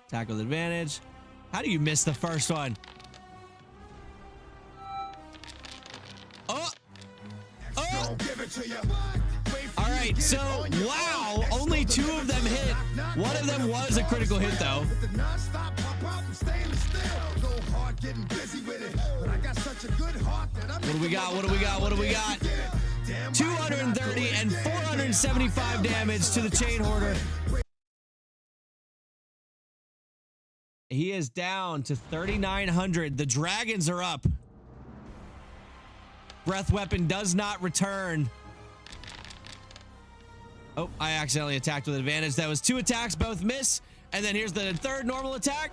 Attack with advantage. How do you miss the first one? Oh. Oh. All right, so wow, only 2 of them hit. One of them was a critical hit, though. What do we got? What do we got? What do we got? 230 and 475 damage to the Chainhoarder. He is down to 3,900. The dragons are up. Breath weapon does not return. Oh, I accidentally attacked with advantage. That was 2 attacks, both miss. And then here's the third normal attack.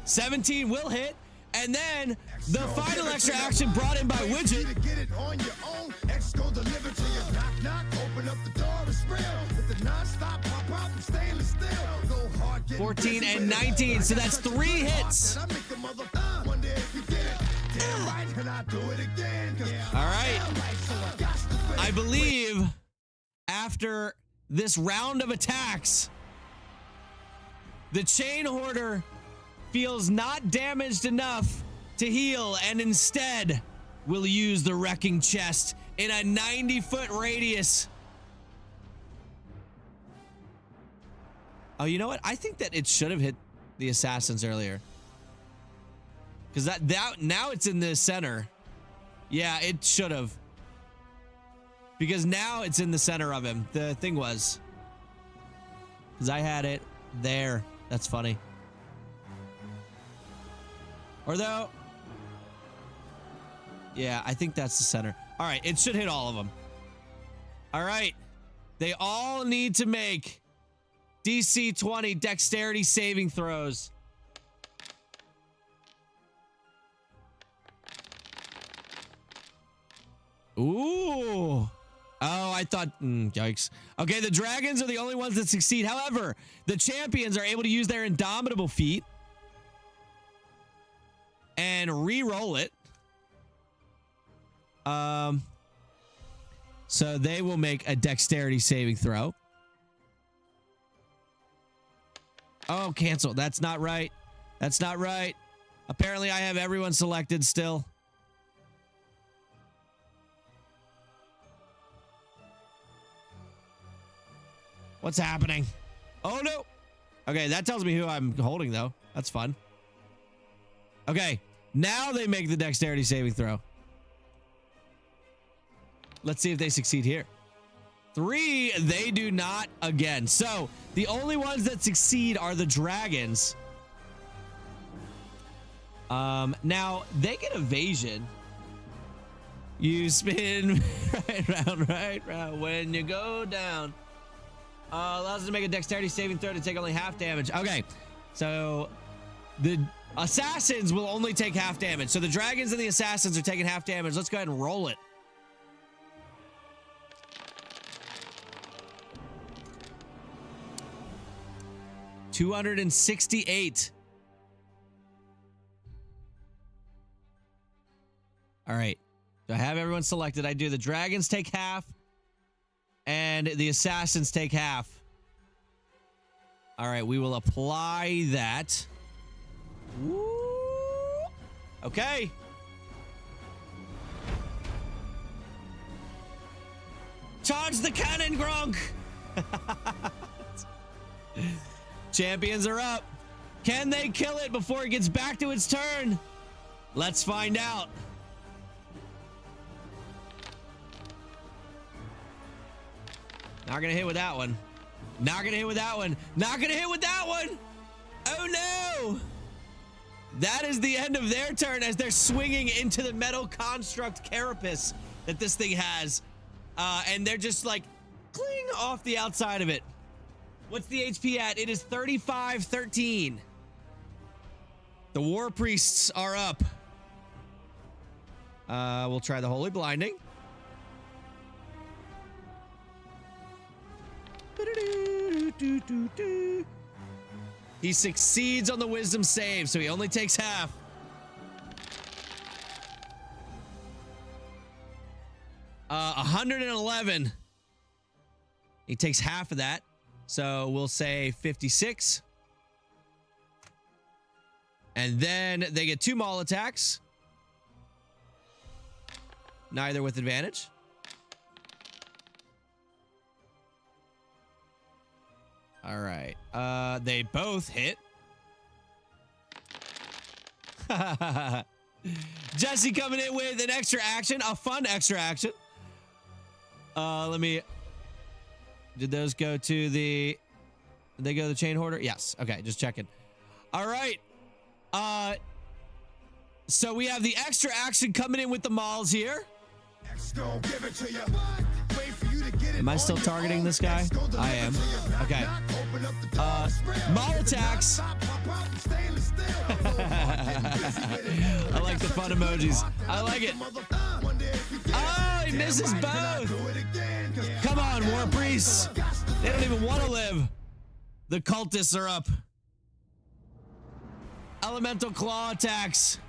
17 will hit. And then the final extra action brought in by Widget. 14 and 19. So that's 3 hits. All right. I believe after this round of attacks, the Chainhoarder feels not damaged enough to heal and instead will use the wrecking chest in a 90-foot radius. Oh, you know what? I think that it should have hit the assassins earlier. Because that now it's in the center. Yeah, it should have. Because now it's in the center of him. The thing was. Because I had it there. That's funny. Or though. Yeah, I think that's the center. All right, it should hit all of them. All right. They all need to make DC 20 dexterity saving throws. Ooh. Oh, I thought, yikes. Okay, the dragons are the only ones that succeed. However, the champions are able to use their indomitable feat and re-roll it. So they will make a dexterity saving throw. Oh, cancel. That's not right. That's not right. Apparently, I have everyone selected still. What's happening? Oh, no. Okay, that tells me who I'm holding, though. That's fun. Okay, now they make the dexterity saving throw. Let's see if they succeed here. 3, they do not again. So the only ones that succeed are the dragons. Now they get evasion. You spin right round when you go down. Allows us to make a dexterity saving throw to take only half damage. Okay, so the assassins will only take half damage. So the dragons and the assassins are taking half damage. Let's go ahead and roll it. $268. All right. So I have everyone selected. I do the dragons take half and the assassins take half. All right, we will apply that. Woo. Okay. Charge the cannon, Gronk. Champions are up. Can they kill it before it gets back to its turn? Let's find out. Not gonna hit with that one. Not gonna hit with that one. Not gonna hit with that one. Oh no! That is the end of their turn as they're swinging into the metal construct carapace that this thing has. And they're just like cling off the outside of it. What's the HP at? It is 35-13. The war priests are up. We'll try the holy blinding. He succeeds on the wisdom save, so he only takes half. Uh, 111. He takes half of that. So we'll say 56. And then they get 2 maul attacks. Neither with advantage. All right. They both hit. Jesse coming in with an extra action, a fun extra action. Let me... Did those go to the... Did they go to the Chainhoarder? Yes. Okay, just checking. All right. So we have the extra action coming in with the mauls here. Am I still targeting this guy? I am. Okay. Maul attacks. I like the fun emojis. I like it. Oh, he misses both. Come on, war priests. They don't even want to live. The cultists are up. Elemental claw attacks.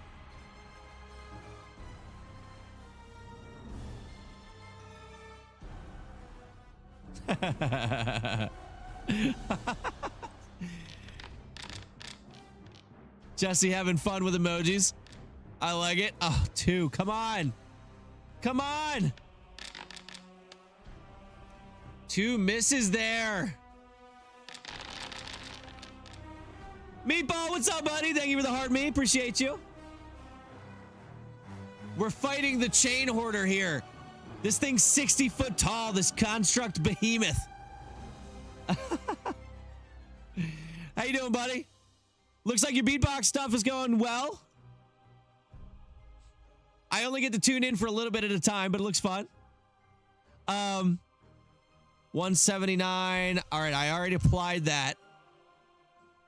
Jesse having fun with emojis. I like it. Oh, 2. Come on. Come on. 2 misses there. Meatball, what's up, buddy? Thank you for the heart, me. Appreciate you. We're fighting the Chainhoarder here. This thing's 60 foot tall, this construct behemoth. How you doing, buddy? Looks like your beatbox stuff is going well. I only get to tune in for a little bit at a time, but it looks fun. 179. All right, I already applied that.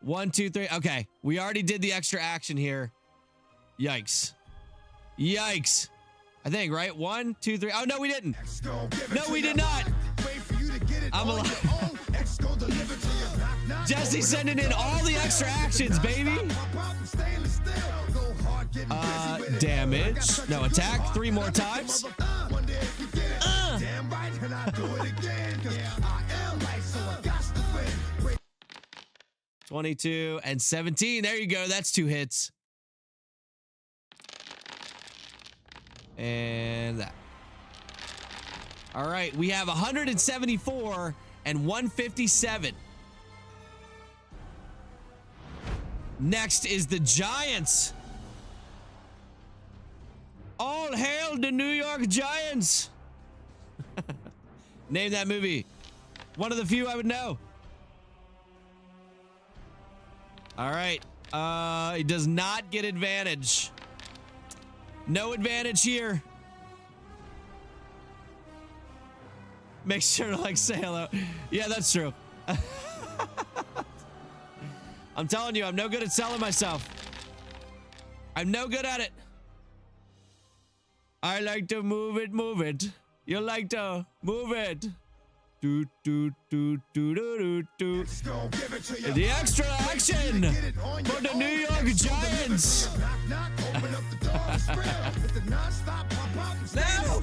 1, 2, 3. Okay, we already did the extra action here. Yikes. Yikes. I think, right? 1, 2, 3. Oh, no, we didn't. No, we did not. I'm alive. Jesse sending in all the extra actions, baby. Damage. No, attack 3 more times. do it again. 'Cause I am right, so I got to win. 22 and 17. There you go. That's 2 hits. And that. All right. We have 174 and 157. Next is the Giants. All hail the New York Giants. Name that movie. One of the few I would know. All right. He does not get advantage. No advantage here. Make sure to like say hello. Yeah, that's true. I'm telling you, I'm no good at selling myself. I'm no good at it. I like to move it, move it. You like to move it. Do, do, do, do, do, do, do. The extra action for the New York Giants. No!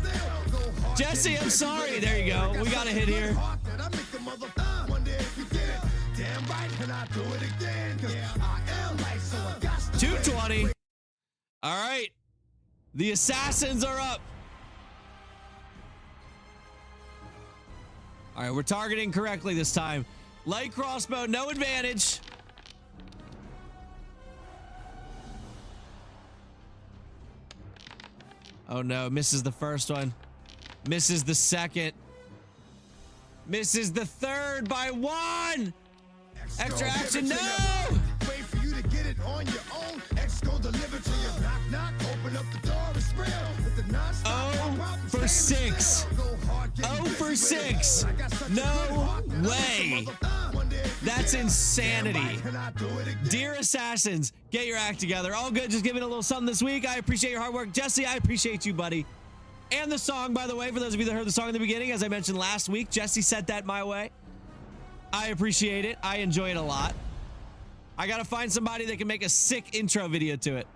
Jesse, I'm sorry. There you go. We got a hit here. 220. All right. The assassins are up. All right, we're targeting correctly this time. Light crossbow, no advantage. Oh no, misses the first one. Misses the second. Misses the third by 1. Extra action, no! Wait for you to get it on your own. X go deliver to you. Knock, knock, open up the door. It's real. With the non-stop 0 for 6. 0 for 6. No way. That's insanity. Dear assassins, get your act together. All good. Just giving a little something this week. I appreciate your hard work. Jesse, I appreciate you, buddy. And the song, by the way, for those of you that heard the song in the beginning, as I mentioned last week, Jesse sent that my way. I appreciate it. I enjoy it a lot. I gotta find somebody that can make a sick intro video to it.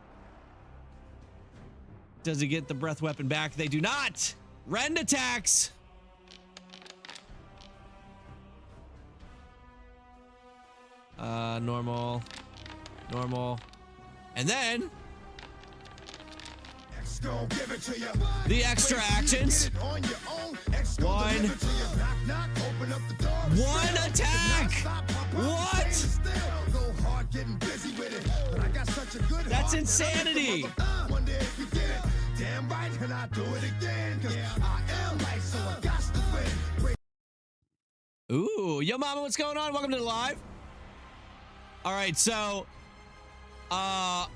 Does he get the breath weapon back? They do not. Rend attacks. Normal. Normal. And then the extra actions. 1 attack. What? That's insanity. Ooh, yo mama, what's going on? Welcome to the live. All right, so I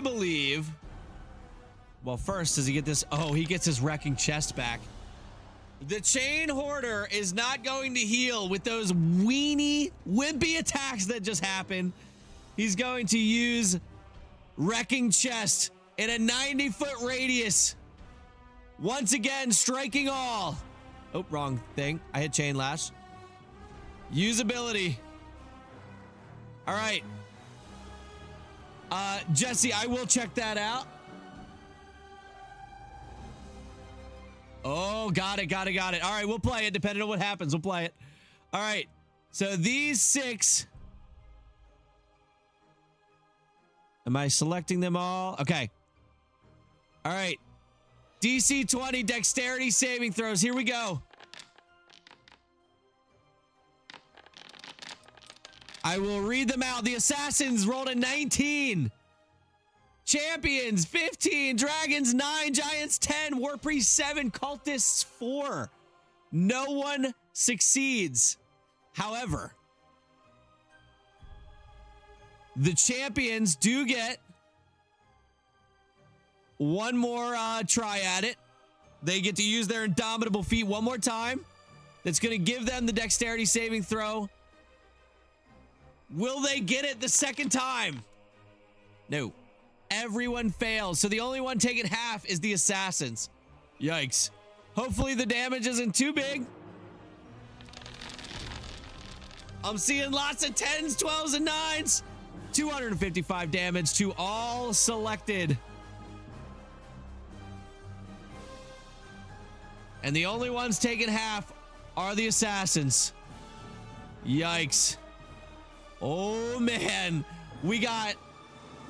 believe, well, first, does he get this? Oh, he gets his wrecking chest back. The Chainhoarder is not going to heal with those weenie, wimpy attacks that just happened. He's going to use wrecking chest in a 90-foot radius. Once again, striking all. Oh, wrong thing. I hit chain lash. Usability. All right. Jesse, I will check that out. Oh, got it. All right, we'll play it depending on what happens. We'll play it. All right. So these 6. Am I selecting them all? Okay. All right. DC 20 dexterity saving throws. Here we go. I will read them out. The assassins rolled a 19. Champions 15. Dragons 9. Giants 10. War Priests 7. Cultists 4. No one succeeds. However, the champions do get one more try at it. They get to use their indomitable feat one more time. That's going to give them the dexterity saving throw. Will they get it the second time? No. Everyone fails. So the only one taking half is the assassins. Yikes. Hopefully the damage isn't too big. I'm seeing lots of 10s, 12s, and 9s. 255 damage to all selected. And the only ones taking half are the assassins. Yikes. Oh, man. We got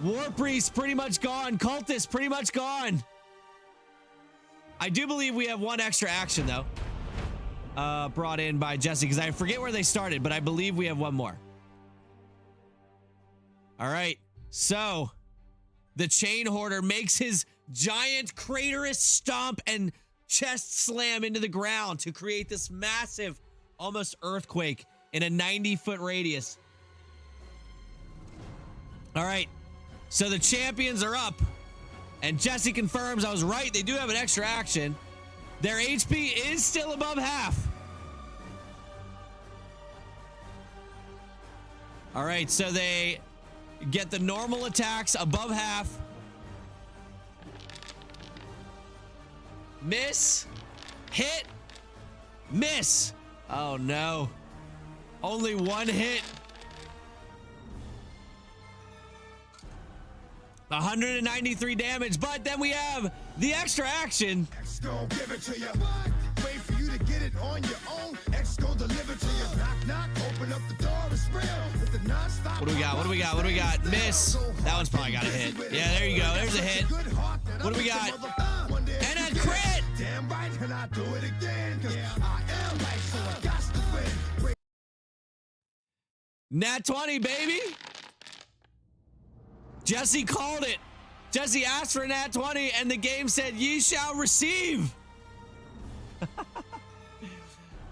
War Priest pretty much gone. Cultist pretty much gone. I do believe we have one extra action, though. Brought in by Jesse, because I forget where they started, but I believe we have one more. All right. So, the Chainhoarder makes his giant craterous stomp and chest slam into the ground to create this massive, almost earthquake in a 90-foot radius. All right, so the champions are up, and Jesse confirms I was right. They do have an extra action. Their HP is still above half. All right, so they get the normal attacks above half. Miss, hit, miss. Oh no, only one hit. 193 damage, but then we have the extra action. X gon' give it to you. Wait for you to get it on your own. X gon' deliver to you. Knock, knock, open up the door, it's real. With the non-stop. What do we got? What do we got? What do we got? Miss. That one's probably got a hit. Yeah, there you go. There's a hit. What do we got? And a crit. Damn right, and I do it again. 'Cause I am like, so I got to win. Nat 20, baby. Jesse called it. Jesse asked for a nat 20, and the game said, ye shall receive.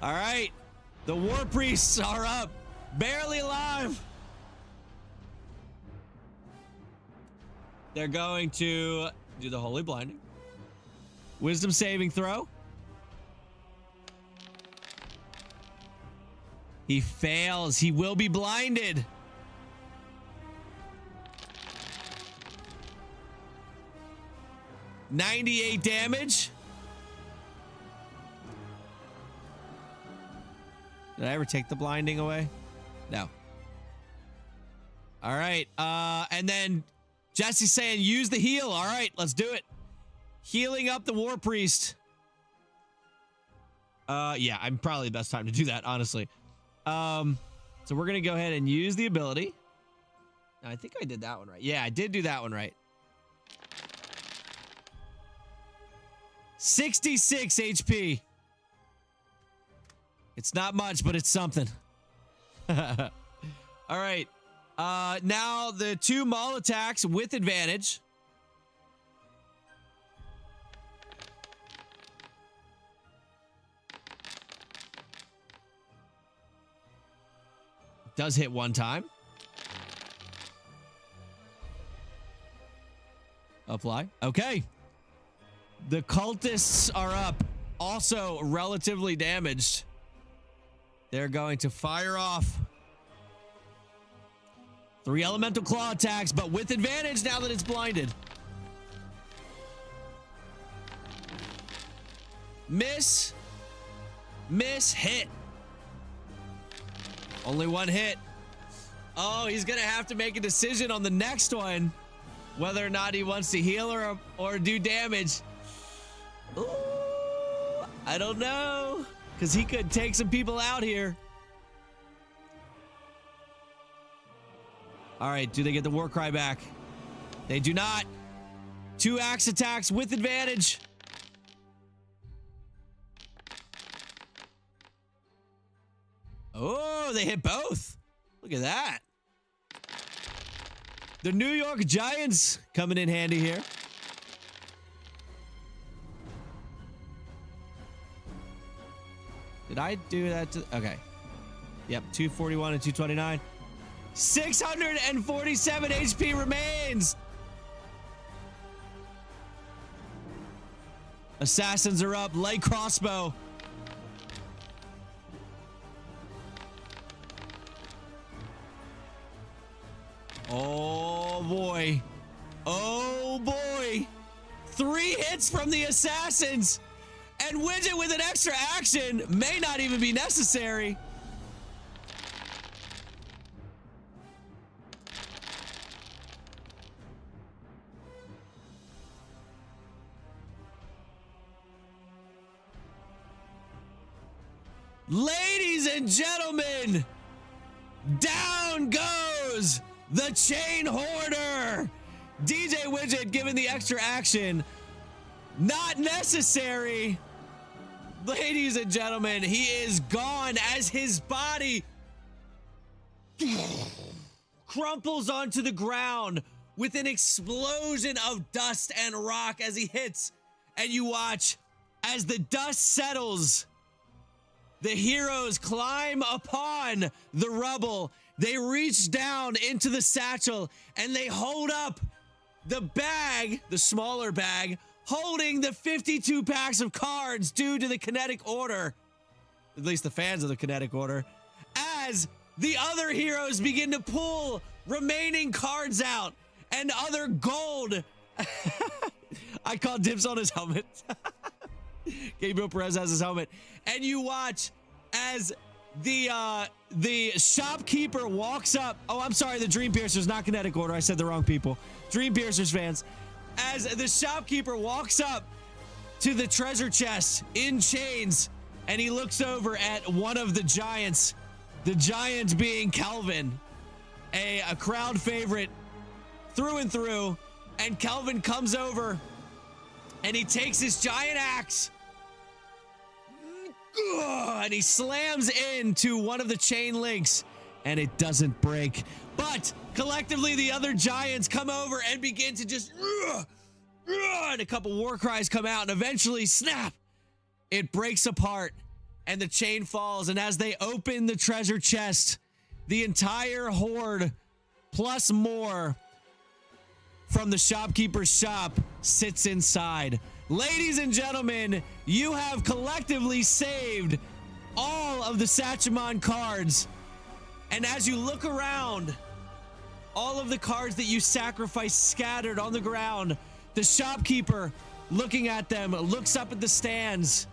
All right. The War Priests are up. Barely alive. They're going to do the Holy Blinding. Wisdom saving throw. He fails. He will be blinded. $98 damage. Did I ever take the blinding away? No. All right. And then Jesse's saying use the heal. All right, let's do it. Healing up the War Priest. Yeah, I'm probably the best time to do that, honestly. So we're going to go ahead and use the ability. I think I did that one right. Yeah, I did do that one right. 66 HP. It's not much, but it's something. All right. Now the 2 maul attacks with advantage. Does hit one time. Apply. Okay. The cultists are up, also relatively damaged. They're going to fire off 3 elemental claw attacks, but with advantage now that it's blinded. Miss. Miss, hit. Only one hit. Oh, he's going to have to make a decision on the next one, whether or not he wants to heal or do damage. Ooh, I don't know, because he could take some people out here. All right, do they get the war cry back? They do not. 2 axe attacks with advantage. Oh, they hit both. Look at that. The New York Giants coming in handy here. Did I do that to... Okay. Yep, 241 and 229. 647 HP remains. Assassins are up. Light crossbow. Oh, boy. Oh, boy. 3 hits from the assassins. And Widget with an extra action may not even be necessary. Ladies and gentlemen, down goes the Chainhoarder. DJ Widget given the extra action. Not necessary. Ladies and gentlemen, he is gone as his body crumples onto the ground with an explosion of dust and rock as he hits. And you watch as the dust settles. The heroes climb upon the rubble. They reach down into the satchel and they hold up the bag, the smaller bag, holding the 52 packs of cards due to the kinetic order, at least the fans of the kinetic order, as the other heroes begin to pull remaining cards out and other gold. I call dibs on his helmet. Gabriel Perez has his helmet. And you watch as the shopkeeper walks up. Oh, I'm sorry, the Dreampiercer's not kinetic order. I said the wrong people. Dreampiercer's fans. As the shopkeeper walks up to the treasure chest in chains, and he looks over at one of the giants, the giant being Kelvin, a crowd favorite through and through. And Kelvin comes over and he takes his giant axe and he slams into one of the chain links and it doesn't break. But collectively, the other giants come over and begin to just, and a couple war cries come out, and eventually, snap, it breaks apart, and the chain falls. And as they open the treasure chest, the entire horde, plus more from the shopkeeper's shop, sits inside. Ladies and gentlemen, you have collectively saved all of the Satchemon cards. And as you look around, all of the cards that you sacrificed scattered on the ground, the shopkeeper, looking at them, looks up at the stands,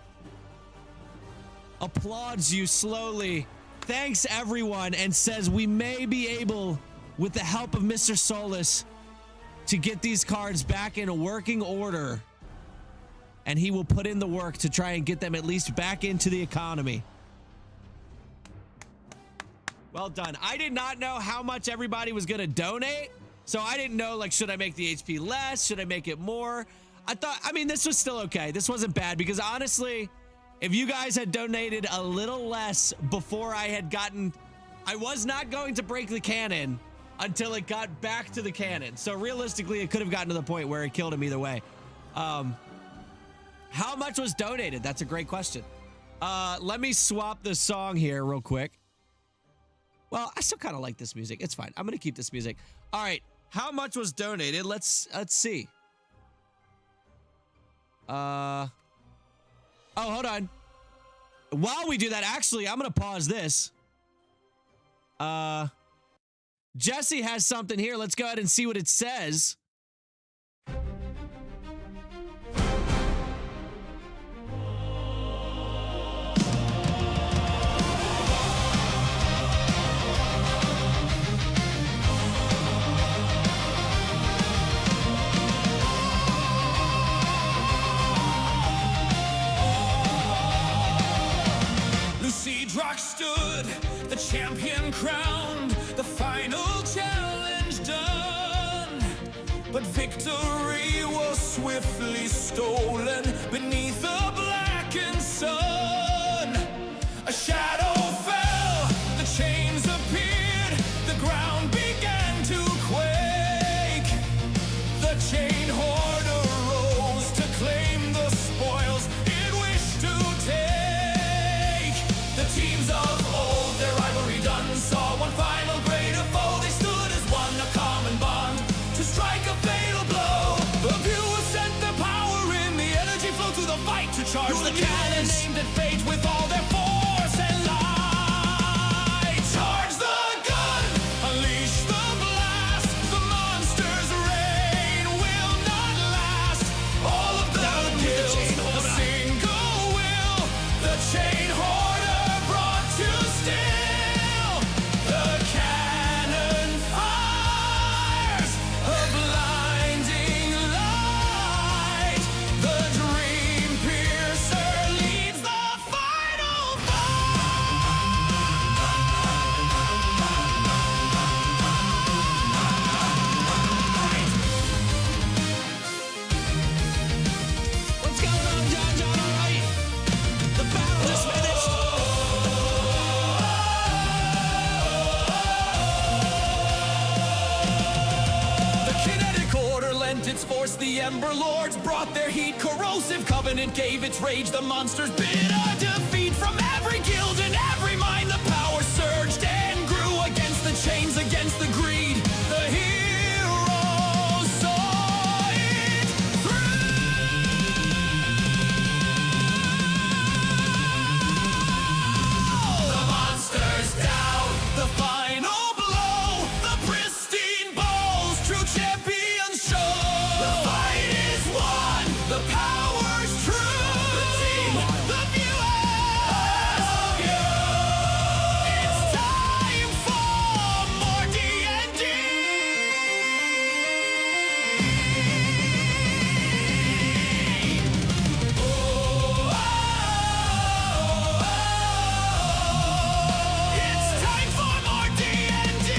applauds you slowly, thanks everyone, and says we may be able, with the help of Mr. Solus, to get these cards back in a working order. And he will put in the work to try and get them at least back into the economy. Well done. I did not know how much everybody was going to donate. So I didn't know, like, should I make the HP less? Should I make it more? I mean, this was still okay. This wasn't bad because honestly, if you guys had donated a little less before I was not going to break the cannon until it got back to the cannon. So realistically, it could have gotten to the point where it killed him either way. How much was donated? That's a great question. Let me swap the song here real quick. Well, I still kind of like this music. It's fine. I'm going to keep this music. All right. How much was donated? Let's see. Oh, hold on. While we do that, actually, I'm going to pause this. Jesse has something here. Let's go ahead and see what it says. Rock stood, the champion crowned, the final challenge done. But victory was swiftly stolen beneath the blackened sun. A shadow fell, the chains appeared, the ground began to quake. The Chainhoarder rose to claim the spoils it wished to take. Teams of old, their rivalry done, saw one final greater foe. They stood as one, a common bond, to strike a fatal blow. The viewers sent their power in, the energy flowed through the fight to charge the cannons aimed at fate with all their force and light. its force, the Ember Lords brought their heat. Corrosive Covenant gave its rage. The monsters bid a defeat from every guild and every mind. The power surged and grew against the chains, against the greed. The heroes saw it through. The monsters down. The final blow. The Pristine Bowl's true champions show. The fight is won. The power's true. The team, the viewers of you. It's time for more D&D. It's time for more D&D.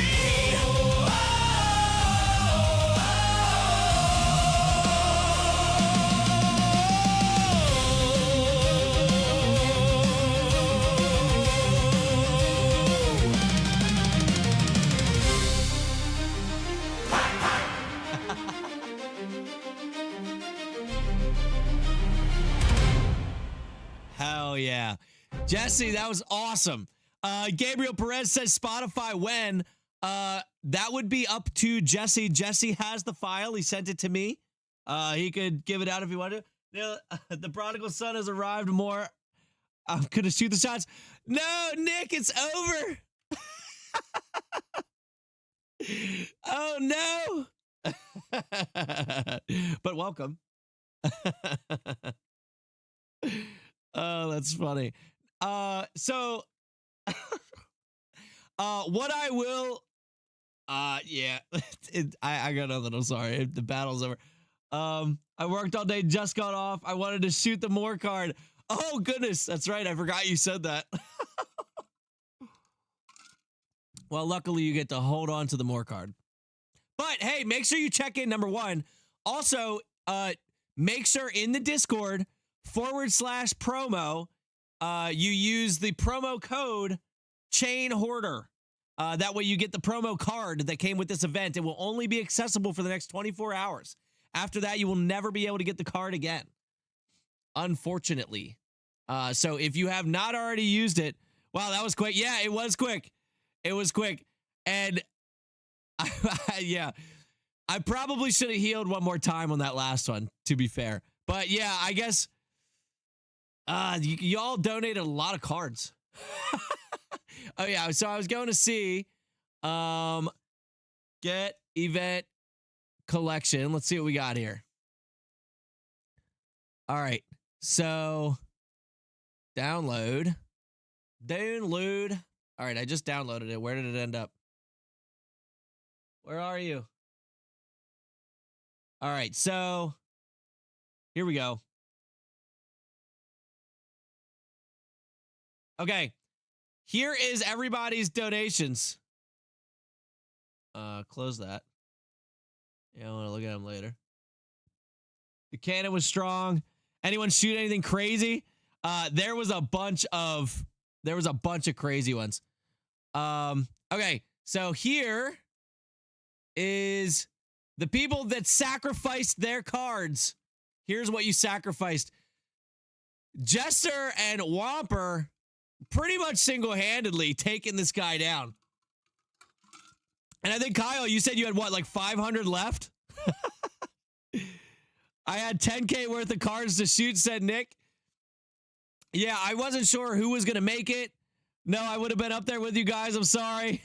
Hell yeah. Jesse, that was awesome. Gabriel Perez says Spotify when? That would be up to Jesse. Jesse has the file. He sent it to me. He could give it out if he wanted to. The prodigal son has arrived more. I'm going to shoot the shots. No, Nick, it's over. Oh, no. But welcome. Oh, that's funny. So what I will yeah, I got nothing. I'm sorry. The battle's over. I worked all day, just got off. I wanted to shoot the more card. Oh goodness, that's right. I forgot you said that. Well, luckily you get to hold on to the more card. But hey, make sure you check in, number one. Also, make sure in the Discord /promo, you use the promo code Chainhoarder. That way you get the promo card that came with this event. It will only be accessible for the next 24 hours. After that, you will never be able to get the card again, unfortunately. So if you have not already used it, wow, that was quick. Yeah, it was quick. It was quick. And yeah, I probably should have healed one more time on that last one, to be fair. But yeah, I guess y'all donated a lot of cards. Oh yeah, so I was going to see get event collection. Let's see what we got here. All right. So download. All right, I just downloaded it. Where did it end up? Where are you? All right, so here we go. Okay. Here is everybody's donations. Close that. Yeah, I want to look at them later. The cannon was strong. Anyone shoot anything crazy? There was a bunch of crazy ones. Okay, so here is the people that sacrificed their cards. Here's what you sacrificed. Jester and Whomper pretty much single-handedly taking this guy down. And I think, Kyle, you said you had what, like 500 left? I had 10K worth of cards to shoot, said Nick. Yeah, I wasn't sure who was going to make it. No, I would have been up there with you guys. I'm sorry.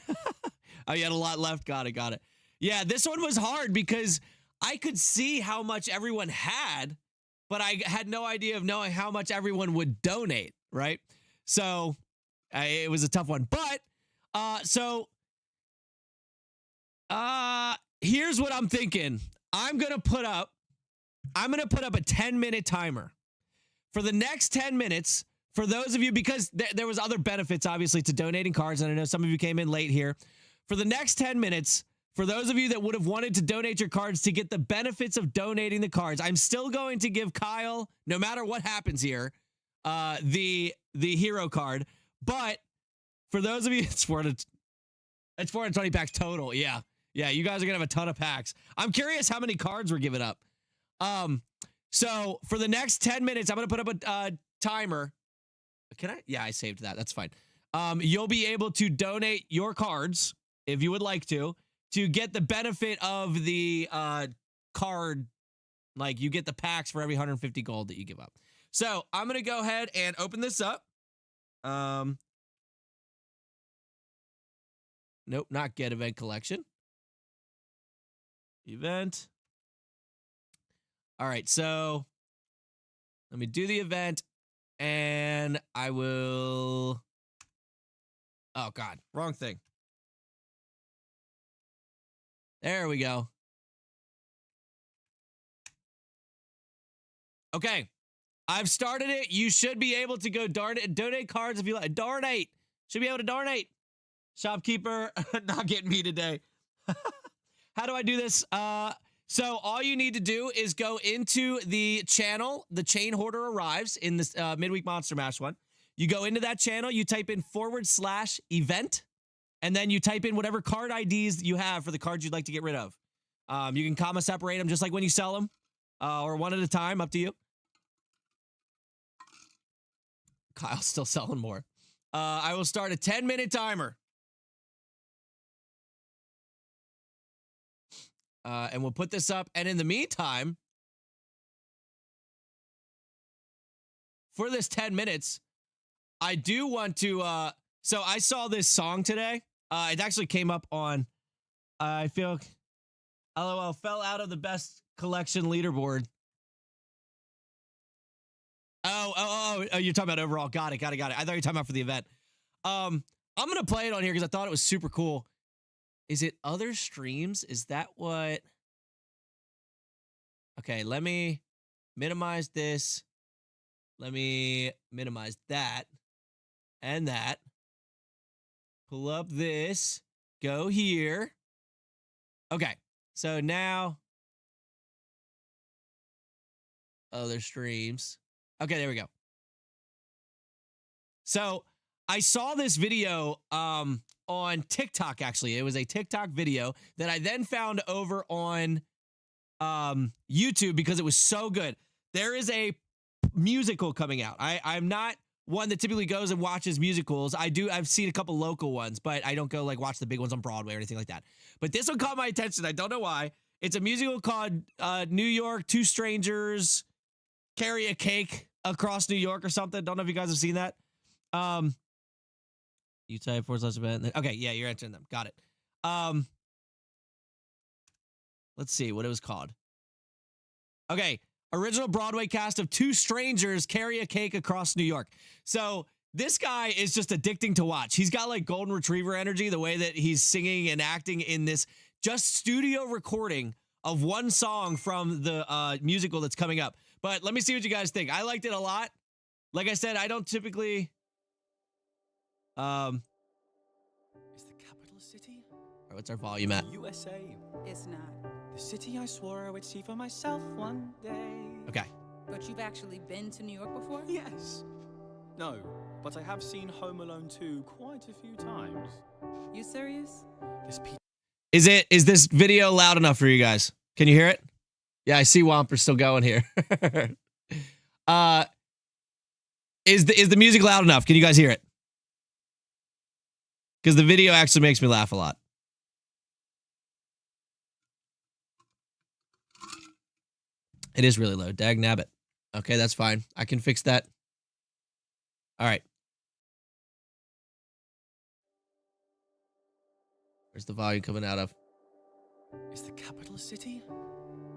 Oh, you had a lot left. Got it. Yeah, this one was hard because I could see how much everyone had, but I had no idea of knowing how much everyone would donate, right? So it was a tough one. But here's what I'm thinking. I'm going to put up a 10-minute timer. For the next 10 minutes, for those of you, because there was other benefits, obviously, to donating cards, and I know some of you came in late here. For the next 10 minutes, for those of you that would have wanted to donate your cards to get the benefits of donating the cards, I'm still going to give Kyle, no matter what happens here, the hero card. But for those of you, it's 420 packs total. Yeah. Yeah, you guys are gonna have a ton of packs. I'm curious how many cards we're giving up. So for the next 10 minutes, I'm gonna put up a timer. Can I? Yeah, I saved that. That's fine. You'll be able to donate your cards if you would like to get the benefit of the card. Like you get the packs for every 150 gold that you give up. So I'm gonna go ahead and open this up. Nope, not get event collection. Event. All right, so let me do the event and I will. Oh, God, wrong thing. There we go. Okay, I've started it. You should be able to go donate cards if you like. Donate. Should be able to donate. Shopkeeper, not getting me today. How do I do this? So all you need to do is go into the channel. The Chainhoarder arrives in this midweek Monster Mash one. You go into that channel. You type in /event, and then you type in whatever card IDs you have for the cards you'd like to get rid of. You can comma separate them just like when you sell them, or one at a time. Up to you. Kyle's still selling more. I will start a 10-minute timer. And we'll put this up. And in the meantime, for this 10 minutes, I do want to, so I saw this song today. It actually came up on, I feel, LOL, fell out of the best collection leaderboard. Oh, you're talking about overall. Got it. I thought you were talking about for the event. I'm going to play it on here because I thought it was super cool. Is it other streams? Is that what? Okay, let me minimize this. Let me minimize that and that. Pull up this. Go here. Okay, so now other streams. Okay, there we go. So I saw this video on TikTok, actually. It was a TikTok video that I then found over on YouTube because it was so good. There is a musical coming out. I'm not one that typically goes and watches musicals. I've seen a couple local ones, but I don't go like watch the big ones on Broadway or anything like that. But this one caught my attention. I don't know why. It's a musical called New York, Two Strangers Carry a Cake Across New York or something. Don't know if you guys have seen that. You type /event. Okay, yeah, you're entering them. Got it. Let's see what it was called. Okay, original Broadway cast of Two Strangers Carry a Cake Across New York. So this guy is just addicting to watch. He's got like golden retriever energy, the way that he's singing and acting in this just studio recording of one song from the musical that's coming up. But let me see what you guys think. I liked it a lot. Like I said, I don't typically... Is the capital city? All right, what's our volume at? USA. It's not. The city I swore I would see for myself one day. Okay. But you've actually been to New York before? Yes. No, but I have seen Home Alone 2 quite a few times. You serious? This Is this video loud enough for you guys? Can you hear it? Yeah, I see Whomper's still going here. Is the music loud enough? Can you guys hear it? Because the video actually makes me laugh a lot. It is really low. Dag nabbit. Okay, that's fine. I can fix that. All right. Where's the volume coming out of? is the capital city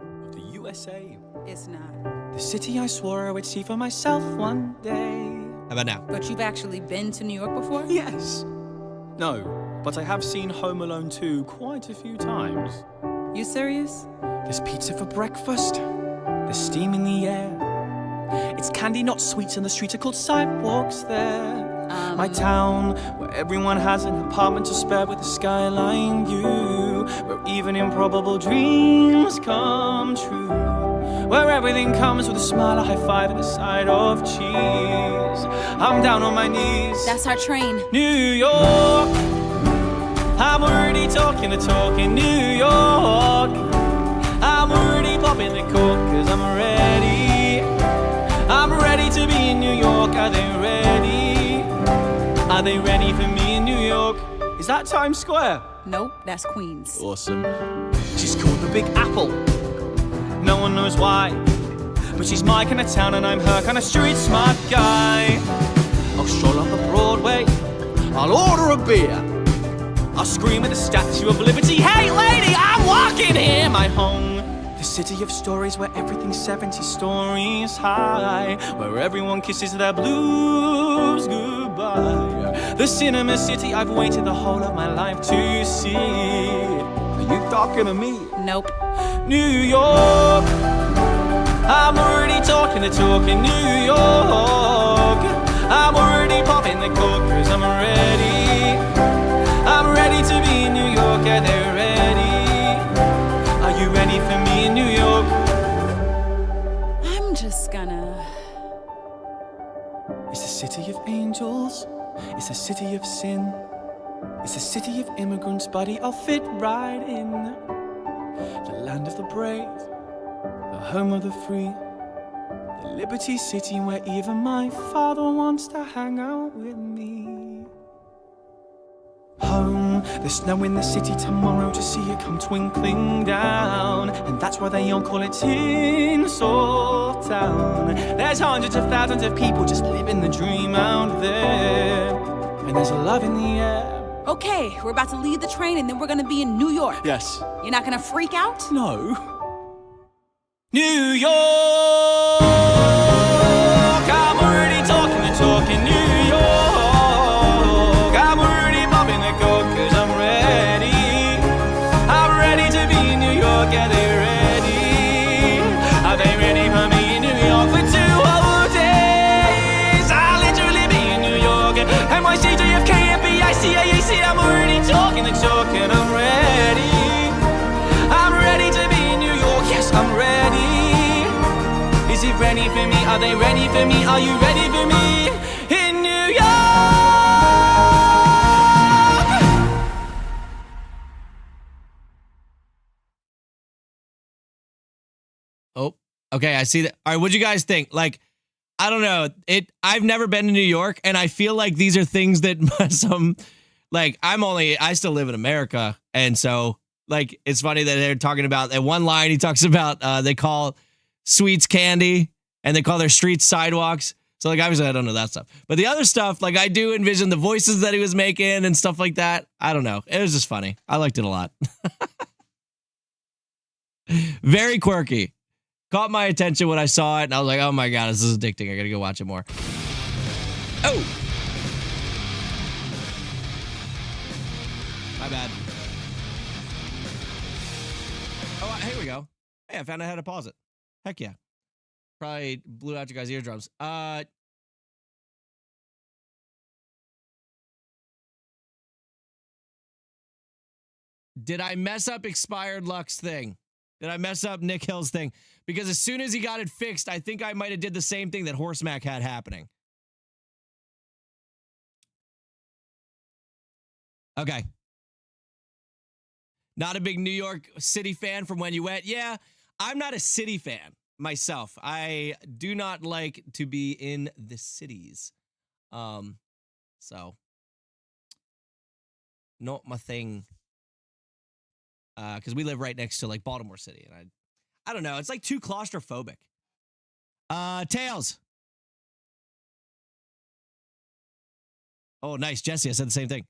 of the USA. It's not. The city I swore I would see for myself one day. How about now? But you've actually been to New York before? Yes. No, but I have seen Home Alone 2 quite a few times. You serious? There's pizza for breakfast. There's steam in the air. It's candy, not sweets, and the streets are called sidewalks there. My town, where everyone has an apartment to spare with a skyline view, where even improbable dreams come true, where everything comes with a smile, a high five, and a side of cheese. I'm down on my knees. That's our train. New York, I'm already talking the talk in New York. I'm already popping the cork, cause I'm ready. I'm ready to be in New York. Are they ready? Are they ready for me in New York? Is that Times Square? Nope, that's Queens. Awesome. She's called the Big Apple. No one knows why, but she's my kind of town and I'm her kind of street smart guy. I'll stroll up the Broadway, I'll order a beer, I'll scream at the Statue of Liberty, hey lady, I'm walking here, my home. The city of stories where everything's 70 stories high, where everyone kisses their blues goodbye. The cinema city I've waited the whole of my life to see. Are you talking to me? Nope. New York, I'm already talking the talk in New York. I'm already popping the cork cause I'm ready. I'm ready to be in New York, are they ready? Are you ready for me in New York? I'm just gonna... It's the city of angels, it's the city of sin, it's the city of immigrants, buddy, I'll fit right in. The land of the brave, the home of the free, the Liberty City where even my father wants to hang out with me. Home, there's snow in the city tomorrow to see it come twinkling down, and that's why they all call it Tinsel Town. There's hundreds of thousands of people just living the dream out there, and there's a love in the air. Okay, we're about to leave the train and then we're gonna be in New York. Yes. You're not gonna freak out? No. New York, I'm already talking the talk in New York. I'm already popping the cork cause I'm ready. I'm ready to be in New York, are they ready? Are they ready for me in New York for 2 whole days? I'll literally be in New York. NYC, JFK, FBI, CAAC, I'm already talking the talk and I'm ready. I'm ready to be in New York, yes, I'm ready. Is it ready for me? Are they ready for me? Are you ready for me in New York? Oh, okay, I see that. All right, what'd you guys think? Like, I don't know. I've never been to New York, and I feel like these are things that I still live in America, and so, like, it's funny that they're talking about, at one line, he talks about, they call sweets candy, and they call their streets sidewalks. So, like, obviously, I don't know that stuff. But the other stuff, like, I do envision the voices that he was making and stuff like that. I don't know. It was just funny. I liked it a lot. Very quirky. Caught my attention when I saw it, and I was like, oh my God, this is addicting. I gotta go watch it more. Oh! My bad. Oh, here we go. Hey, I found out how to pause it. Heck yeah. Probably blew out your guys' eardrums. Did I mess up Expired Luck's thing? Did I mess up Nick Hill's thing? Because as soon as he got it fixed, I think I might have did the same thing that Horsemack had happening. Okay. Not a big New York City fan from when you went. Yeah, I'm not a city fan myself. I do not like to be in the cities. So not my thing. Because we live right next to like Baltimore City, and I don't know. It's like too claustrophobic. Tails. Oh, nice, Jesse. I said the same thing.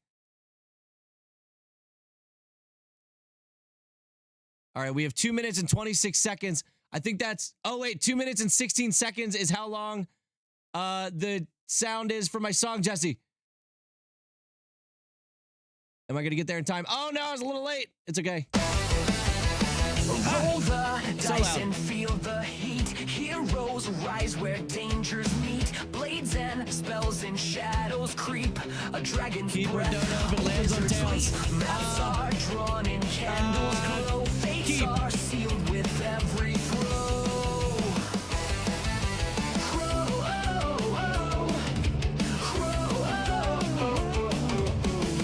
All right, we have 2 minutes and 26 seconds. I think that's. Oh wait, 2 minutes and 16 seconds is how long the sound is for my song, Jesse. Am I going to get there in time? Oh, no, I was a little late. It's okay. Roll the dice and feel the heat. Heroes rise where dangers meet. Blades and spells and shadows creep. A dragon's Keyboard breath, don't open, lands on wizard's tails. leap. Maps are drawn and candles glow. Fates are sealed with every throw.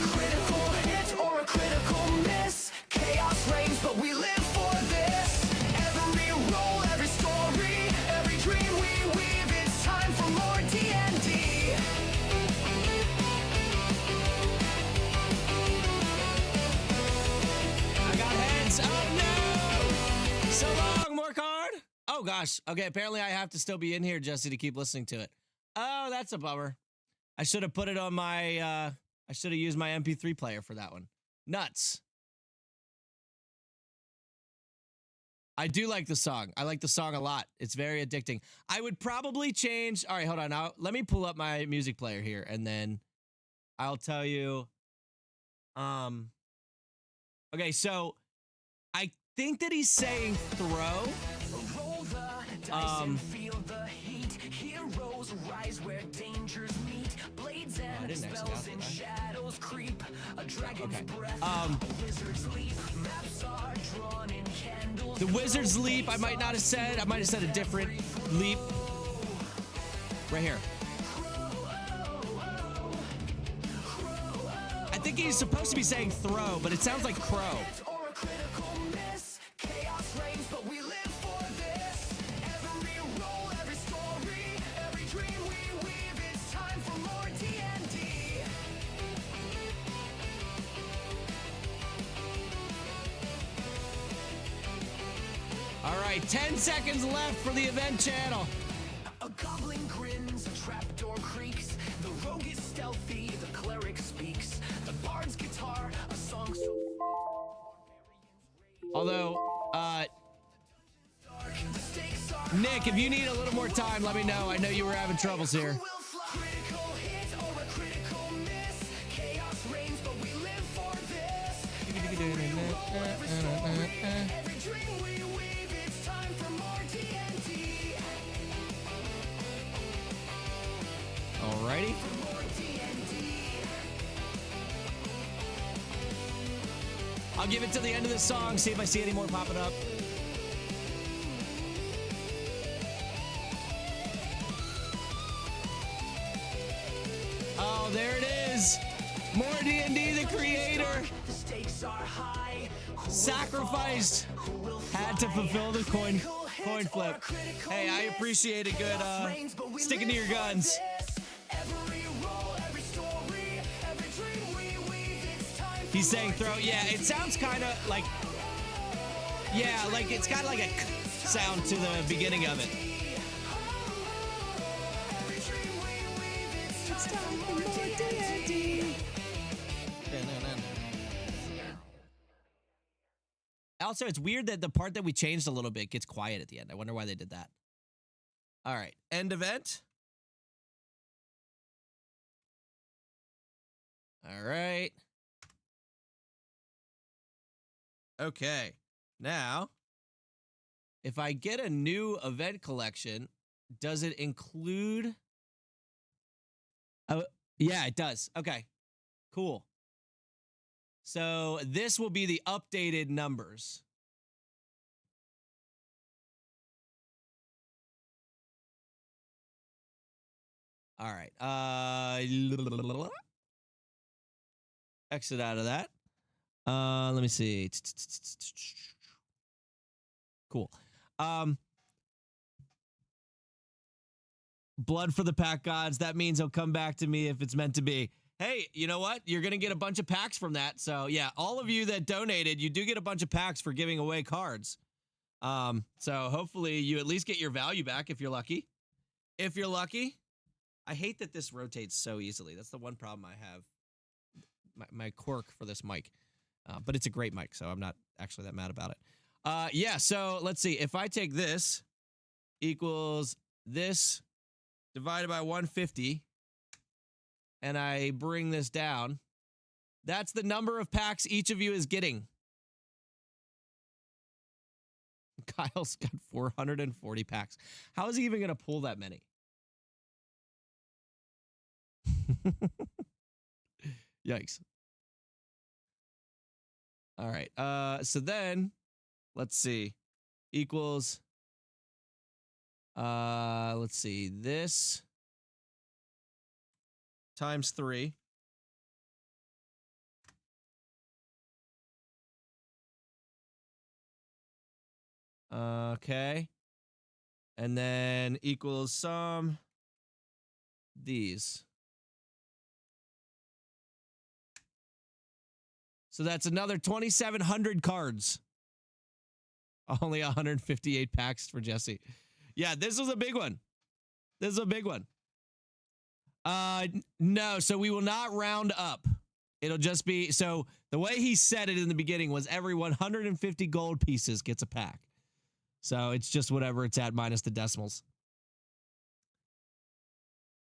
Critical hit or a Oh gosh. Okay, apparently I have to still be in here, Jesse, to keep listening to it. Oh, that's a bummer. I should have put it on my I should have used my MP3 player for that one. Nuts. I do like the song. I like the song a lot. It's very addicting. I would probably change. All right, hold on. Now, let me pull up my music player here and then I'll tell you. Okay, so I think that he's saying throw. Roll the dice and feel the heat. Heroes rise where dangers meet. Blades and spells and shadows creep. A dragon's breath, a wizard's leap. Maps are drawn in candles. The wizard's leap, I might not have said. I might have said a different leap. Right here. I think he's supposed to be saying throw, but it sounds like crow. Or a critical miss. Chaos reigns, but we live for this. Every roll, every story, every dream we weave. It's time for more D&D. All right, 10 seconds left for the event channel. A goblin grins, a trapdoor creaks. The rogue is stealthy, the cleric speaks. The bard's guitar, a song so Although, dark. The stakes are Nick, if you need a little more time, let me know. I know you were having troubles here. will fly. Critical hit or a critical miss. Chaos reigns, but we live for this. Every roll, every story, every dream we weave. It's time for more D&D. Alrighty. For more D&D. I'll give it to the end of the song, see if I see any more popping up. Oh, there it is. More D&D, the creator. The stakes are high. Sacrificed. Had to fulfill the coin flip. Hey, I appreciate a good sticking to your guns. Every roll, every story, every dream we weave. It's time for He's saying throw. Yeah, it sounds kind of like, yeah, like it's got like a sound to the beginning of it. every dream we weave. It's time for more D&D. Also, it's weird that the part that we changed a little bit gets quiet at the end. I wonder why they did that. All right, end event. All right. Okay. Now, if I get a new event collection, does it include? Oh, yeah, it does. Okay, cool. So this will be the updated numbers. All right. Exit out of that. Let me see. Cool. Blood for the pack gods. That means he'll come back to me if it's meant to be. Hey, you know what? You're going to get a bunch of packs from that. So yeah, all of you that donated, you do get a bunch of packs for giving away cards. So hopefully you at least get your value back if you're lucky. If you're lucky. I hate that this rotates so easily. That's the one problem I have. My quirk for this mic. But it's a great mic, so I'm not actually that mad about it. Yeah, so let's see. If I take this equals this divided by 150, and I bring this down, that's the number of packs each of you is getting. Kyle's got 440 packs. How is he even going to pull that many? Yikes. All right. So then let's see. Equals let's see. This times 3. Okay. And then equals some these. So that's another 2,700 cards. Only 158 packs for Jesse. Yeah, this was a big one. This is a big one. No, so we will not round up. It'll just be, so the way he said it in the beginning was every 150 gold pieces gets a pack. So it's just whatever it's at minus the decimals.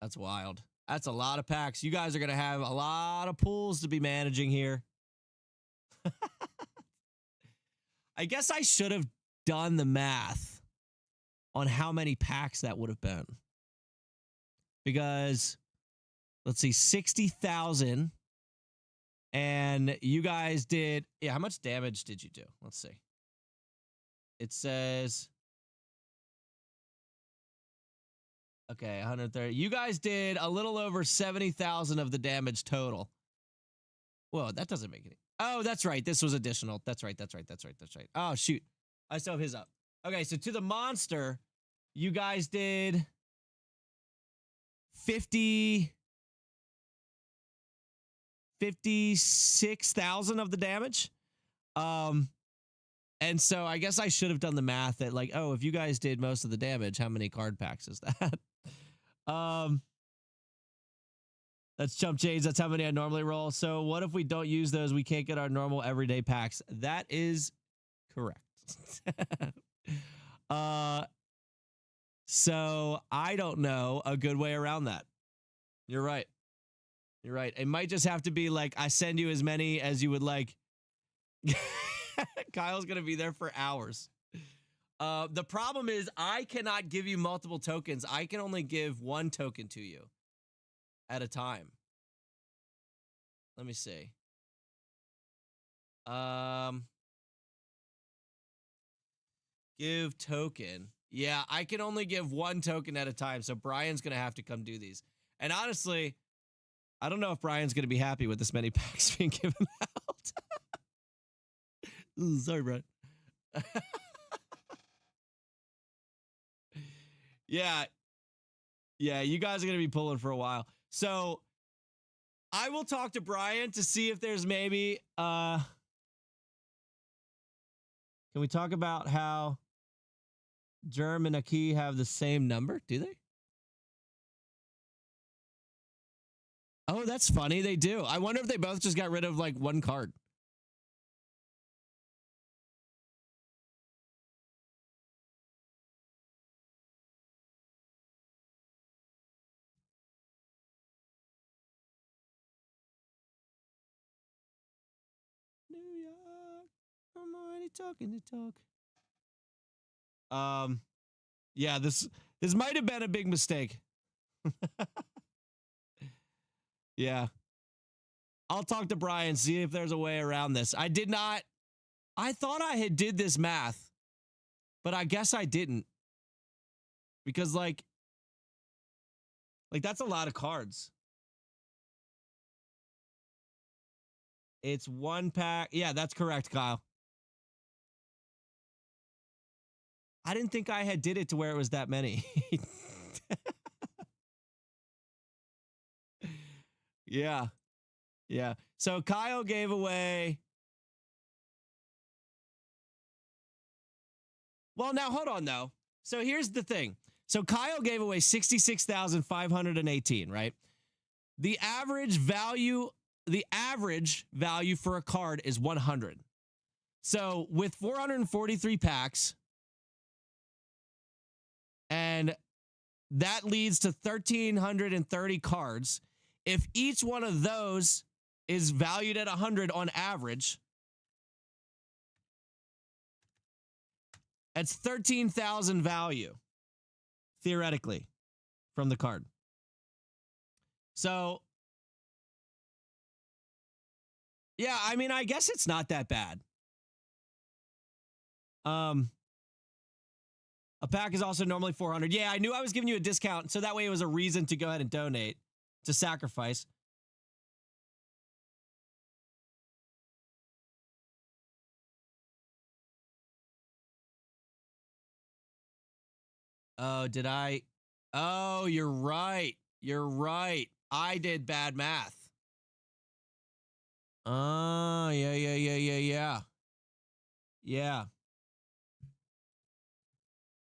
That's wild. That's a lot of packs. You guys are going to have a lot of pools to be managing here. I guess I should have done the math on how many packs that would have been. Because, let's see, 60,000. And you guys did, yeah, how much damage did you do? Let's see. It says, okay, 130. You guys did a little over 70,000 of the damage total. Whoa, that doesn't make any. Oh, that's right. This was additional. That's right. Oh, shoot. I still have his up. Okay, so to the monster, you guys did 56,000 of the damage. And so I guess I should have done the math that like, oh, if you guys did most of the damage, how many card packs is that? That's chump change. That's how many I normally roll. So what if we don't use those? We can't get our normal everyday packs. That is correct. So I don't know a good way around that. You're right. You're right. It might just have to be like, I send you as many as you would like. Kyle's going to be there for hours. The problem is I cannot give you multiple tokens. I can only give one token to you at a time. Let me see. Give token. Yeah, I can only give one token at a time. So Brian's going to have to come do these. And honestly, I don't know if Brian's going to be happy with this many packs being given out. Ooh, sorry, Brian. Yeah, you guys are going to be pulling for a while. So I will talk to Brian to see if there's maybe, can we talk about how Germ and Aki have the same number? Do they? Oh, that's funny. They do. I wonder if they both just got rid of like one card. New York, I'm already talking to talk. Yeah, this might have been a big mistake. Yeah. I'll talk to Brian, see if there's a way around this. I thought I had did this math, but I guess I didn't. Because like that's a lot of cards. It's one pack. Yeah, that's correct, Kyle. I didn't think I had did it to where it was that many. Yeah. Yeah. So Kyle gave away. Well, now hold on though. So here's the thing. So Kyle gave away 66,518, right? The average value for a card is 100. So with 443 packs, and that leads to 1,330 cards. If each one of those is valued at 100 on average, that's 13,000 value, theoretically, from the card. So, yeah, I mean, I guess it's not that bad. A pack is also normally 400. Yeah, I knew I was giving you a discount, so that way it was a reason to go ahead and donate. To sacrifice. Oh, did I? Oh, you're right. You're right. I did bad math. Oh, yeah. Yeah.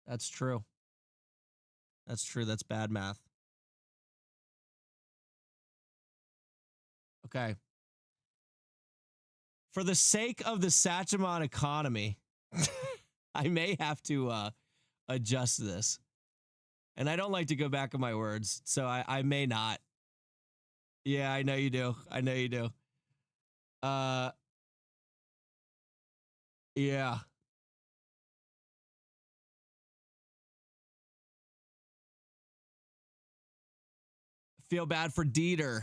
That's true. That's true. That's bad math. Okay. For the sake of the Satchemon economy, I may have to adjust this. And I don't like to go back on my words, so I may not. Yeah, I know you do. I know you do. Yeah. Feel bad for Dieter.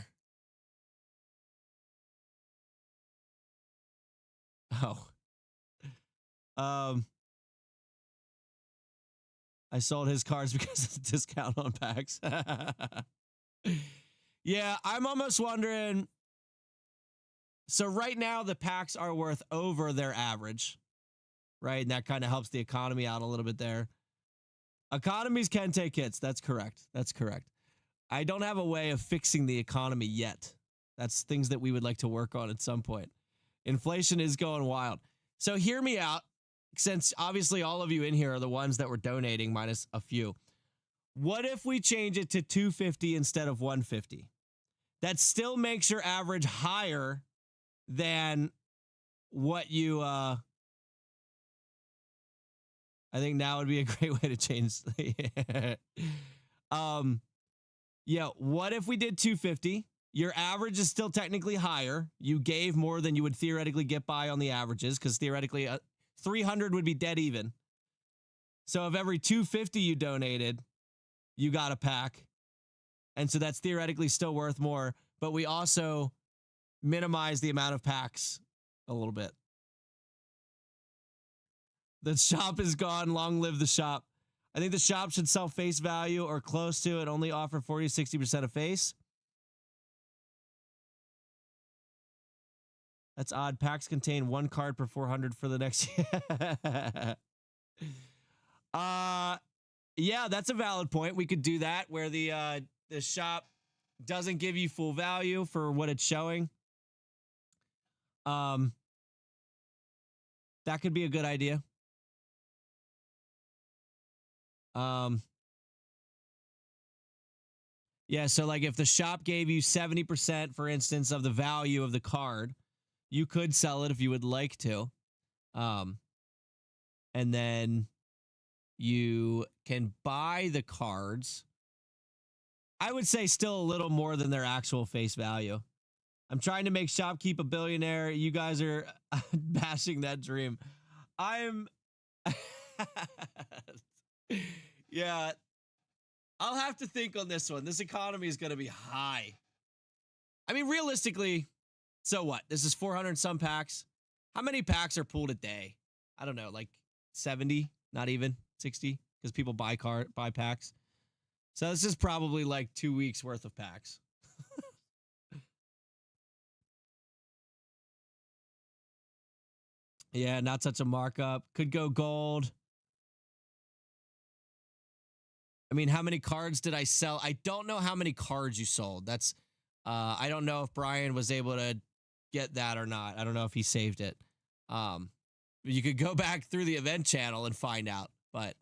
Oh. I sold his cards because of the discount on packs. Yeah, I'm almost wondering. So right now the packs are worth over their average, right? And that kind of helps the economy out a little bit there. Economies can take hits. That's correct. That's correct. I don't have a way of fixing the economy yet. That's things that we would like to work on at some point. Inflation is going wild. So hear me out, since obviously all of you in here are the ones that were donating minus a few. What if we change it to 250 instead of 150? That still makes your average higher than what you I think now would be a great way to change. Yeah, what if we did 250? Your average is still technically higher. You gave more than you would theoretically get by on the averages, because theoretically 300 would be dead even. So if every 250 you donated, you got a pack. And so that's theoretically still worth more, but we also minimize the amount of packs a little bit. The shop is gone. Long live the shop. I think the shop should sell face value or close to it. Only offer 40 to 60% of face. That's odd. Packs contain one card per 400 for the next year. Yeah, that's a valid point. We could do that where the shop doesn't give you full value for what it's showing. That could be a good idea. Yeah, so like if the shop gave you 70%, for instance, of the value of the card, you could sell it if you would like to. And then you can buy the cards. I would say still a little more than their actual face value. I'm trying to make Shopkeep a billionaire. You guys are bashing that dream. I'm... Yeah. I'll have to think on this one. This economy is going to be high. I mean, realistically, so what? This is 400 some packs. How many packs are pulled a day? I don't know, like 70, not even 60, because people buy packs. So this is probably like 2 weeks worth of packs. Yeah, not such a markup. Could go gold. I mean, how many cards did I sell? I don't know how many cards you sold. That's, I don't know if Brian was able to get that or not. I don't know if he saved it. You could go back through the event channel and find out, but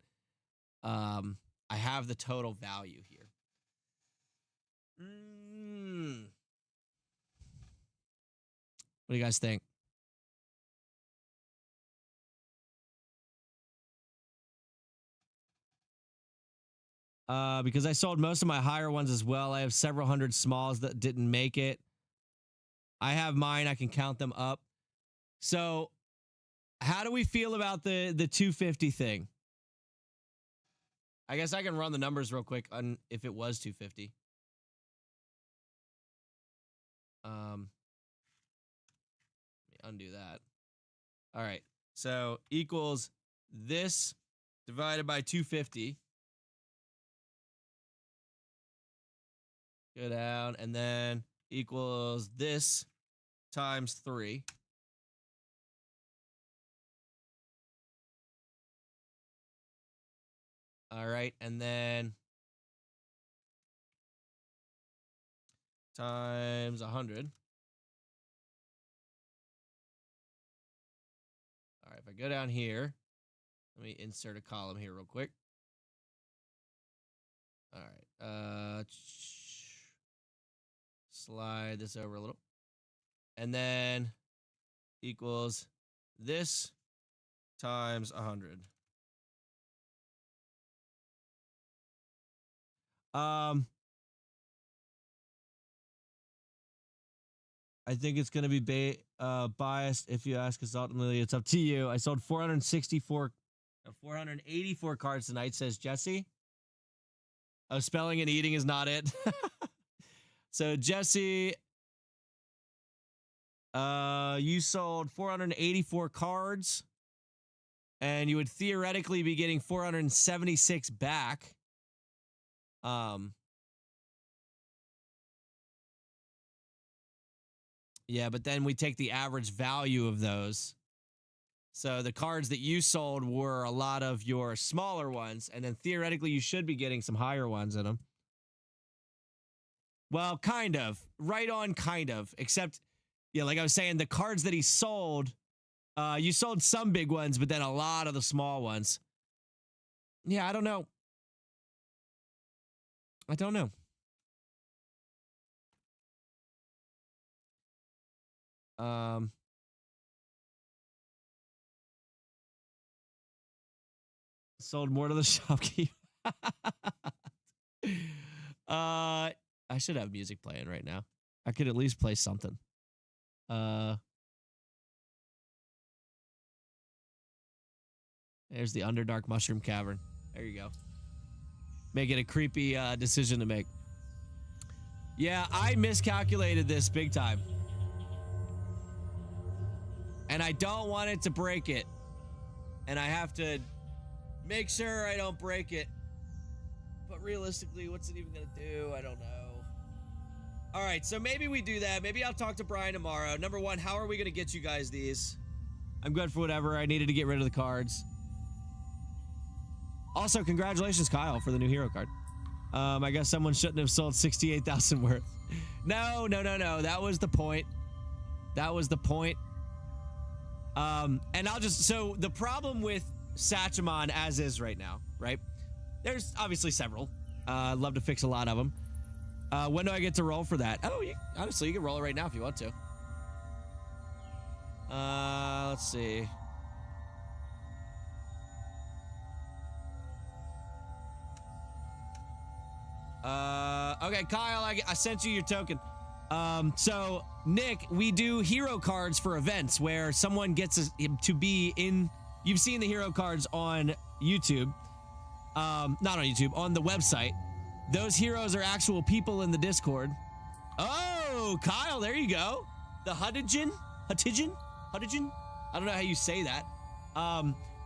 I have the total value here. What do you guys think? Because I sold most of my higher ones as well. I have several hundred smalls that didn't make it. I have mine. I can count them up. So how do we feel about the 250 thing? I guess I can run the numbers real quick on if it was 250. Let me undo that. All right. So equals this divided by 250. Go down, and then equals this times 3. All right, and then times 100. All right, if I go down here, let me insert a column here real quick. All right. Slide this over a little. And then equals this times 100. I think it's going to be biased if you ask us. Ultimately, it's up to you. I sold 484 cards tonight, says Jesse. Oh, spelling and eating is not it. So, Jesse, you sold 484 cards, and you would theoretically be getting 476 back. Yeah, but then we take the average value of those. So the cards that you sold were a lot of your smaller ones, and then theoretically you should be getting some higher ones in them. Well, kind of. Right on, kind of. Except, yeah, like I was saying, the cards that he sold, you sold some big ones, but then a lot of the small ones. Yeah, I don't know. I don't know. Sold more to the shopkeep. I should have music playing right now. I could at least play something. There's the Underdark Mushroom Cavern. There you go. Make it a creepy decision to make. Yeah, I miscalculated this big time. And I don't want it to break it. And I have to make sure I don't break it. But realistically, what's it even going to do? I don't know. All right, so maybe we do that. Maybe I'll talk to Brian tomorrow. Number one, how are we going to get you guys these? I'm good for whatever. I needed to get rid of the cards. Also, congratulations, Kyle, for the new hero card. I guess someone shouldn't have sold 68,000 worth. No. That was the point. That was the point. And I'll just, so the problem with Satchemon as is right now, right? There's obviously several. I'd love to fix a lot of them. When do I get to roll for that? Oh, honestly, you can roll it right now if you want to. Let's see. Okay, Kyle, I sent you your token. So Nick, we do hero cards for events where someone gets to be in. You've seen the hero cards on YouTube. Not on YouTube, on the website. Those heroes are actual people in the Discord. Oh, Kyle, there you go. The Huttigen? I don't know how you say that.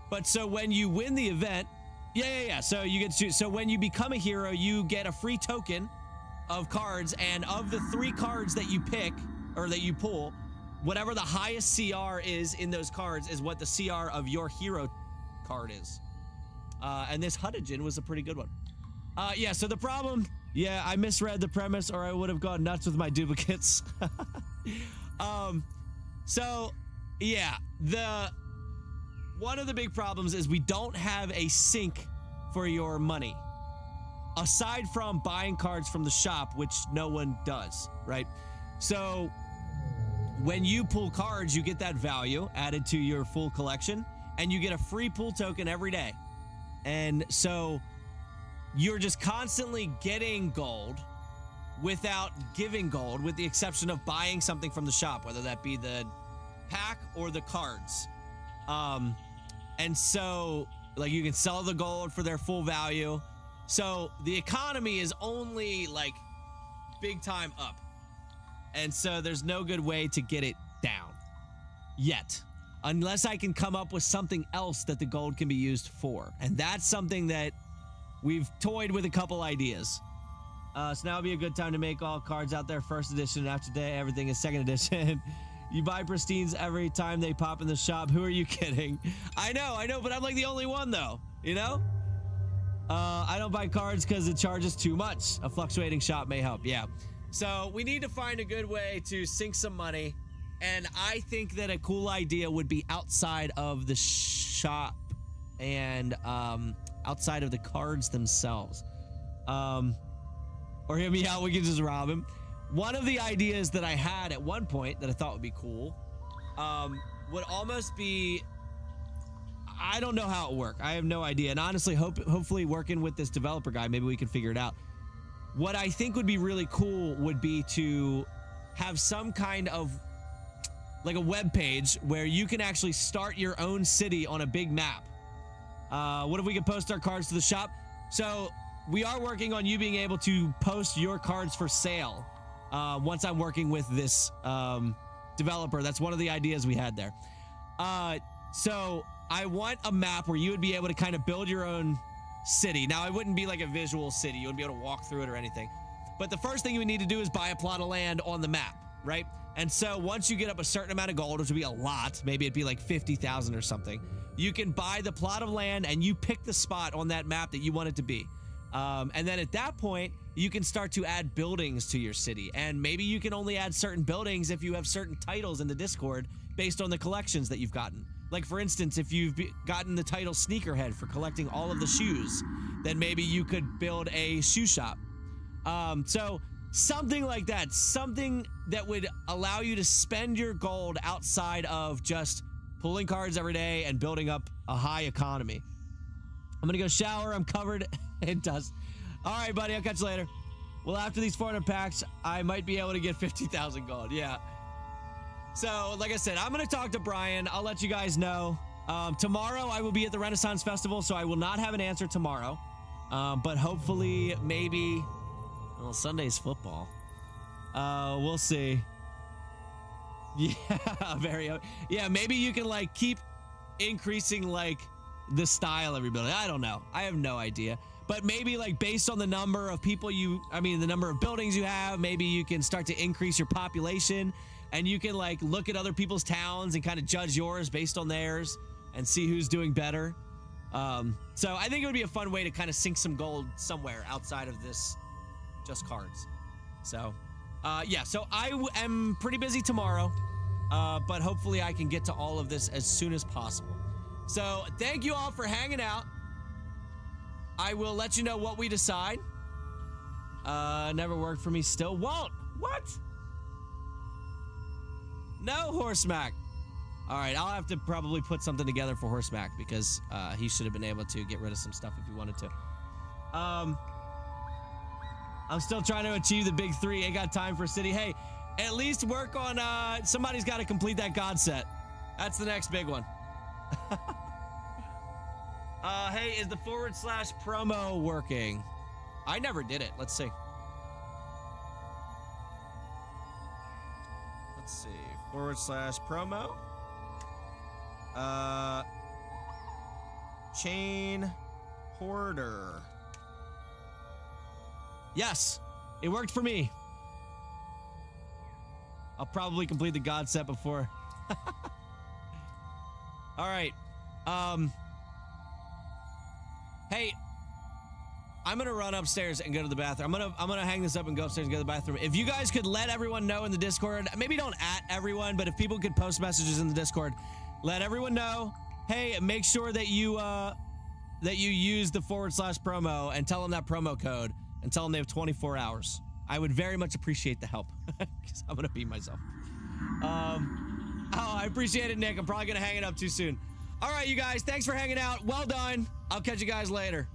But so when you win the event, yeah. So you get to, so when you become a hero, you get a free token of cards, and of the 3 cards that you pick or that you pull, whatever the highest CR is in those cards is what the CR of your hero card is. And this Huttigen was a pretty good one. Yeah, so the problem, yeah, I misread the premise or I would have gone nuts with my duplicates. So yeah, one of the big problems is we don't have a sink for your money. Aside from buying cards from the shop, which no one does, right? So when you pull cards, you get that value added to your full collection, and you get a free pull token every day. And so you're just constantly getting gold without giving gold, with the exception of buying something from the shop, whether that be the pack or the cards. And so, like, you can sell the gold for their full value. So the economy is only like big time up. And so there's no good way to get it down yet, unless I can come up with something else that the gold can be used for. And that's something that we've toyed with a couple ideas. So now would be a good time to make all cards out there first edition, and after today, everything is second edition. You buy Pristines every time they pop in the shop. Who are you kidding? I know, but I'm like the only one though, you know? I don't buy cards because it charges too much. A fluctuating shop may help. Yeah. So we need to find a good way to sink some money. And I think that a cool idea would be outside of the shop and outside of the cards themselves. or hear me out, we can just rob him. One of the ideas that I had at one point that I thought would be cool would almost be, I don't know how it work. I have no idea. And honestly, hopefully working with this developer guy, maybe we can figure it out. What I think would be really cool would be to have some kind of like a web page where you can actually start your own city on a big map. What if we could post our cards to the shop? So we are working on you being able to post your cards for sale once I'm working with this developer. That's one of the ideas we had there. So I want a map where you would be able to kind of build your own city. Now, it wouldn't be like a visual city. You wouldn't be able to walk through it or anything. But the first thing you would need to do is buy a plot of land on the map, right? And so once you get up a certain amount of gold, which would be a lot, maybe it'd be like 50,000 or something, you can buy the plot of land and you pick the spot on that map that you want it to be. And then at that point, you can start to add buildings to your city. And maybe you can only add certain buildings if you have certain titles in the Discord based on the collections that you've gotten. Like, for instance, if you've gotten the title Sneakerhead for collecting all of the shoes, then maybe you could build a shoe shop. So something like that, something that would allow you to spend your gold outside of just pulling cards every day and building up a high economy. I'm gonna go shower. I'm covered in dust. All right, buddy. I'll catch you later. Well, after these 400 packs, I might be able to get 50,000 gold. Yeah. So, like I said, I'm going to talk to Brian. I'll let you guys know. Tomorrow, I will be at the Renaissance Festival, so I will not have an answer tomorrow. But hopefully, maybe... Well, Sunday's football. We'll see. Yeah, yeah, maybe you can, like, keep increasing, like, the style every building. I don't know. I have no idea. But maybe, like, based on the number of people the number of buildings you have, maybe you can start to increase your population. And you can, like, look at other people's towns and kind of judge yours based on theirs and see who's doing better. So I think it would be a fun way to kind of sink some gold somewhere outside of this just cards. So, yeah, so I am pretty busy tomorrow, but hopefully I can get to all of this as soon as possible. So thank you all for hanging out. I will let you know what we decide. Never worked for me, still won't. What? No Horsemack. All right, I'll have to probably put something together for Horsemack because he should have been able to get rid of some stuff if he wanted to. I'm still trying to achieve the big 3. Ain't got time for city. Hey, at least work on somebody's got to complete that god set. That's the next big one. Hey, is the / promo working? I never did it. Let's see. Let's see. / promo. Chainhoarder. Yes, it worked for me. I'll probably complete the god set before. All right. Hey, I'm gonna run upstairs and go to the bathroom. I'm gonna hang this up and go upstairs and go to the bathroom. If you guys could let everyone know in the Discord, maybe don't at everyone, but if people could post messages in the Discord, let everyone know. Hey, make sure that you use the / promo and tell them that promo code and tell them they have 24 hours. I would very much appreciate the help because I'm gonna beat myself. Oh, I appreciate it, Nick. I'm probably gonna hang it up too soon. All right, you guys, thanks for hanging out. Well done. I'll catch you guys later.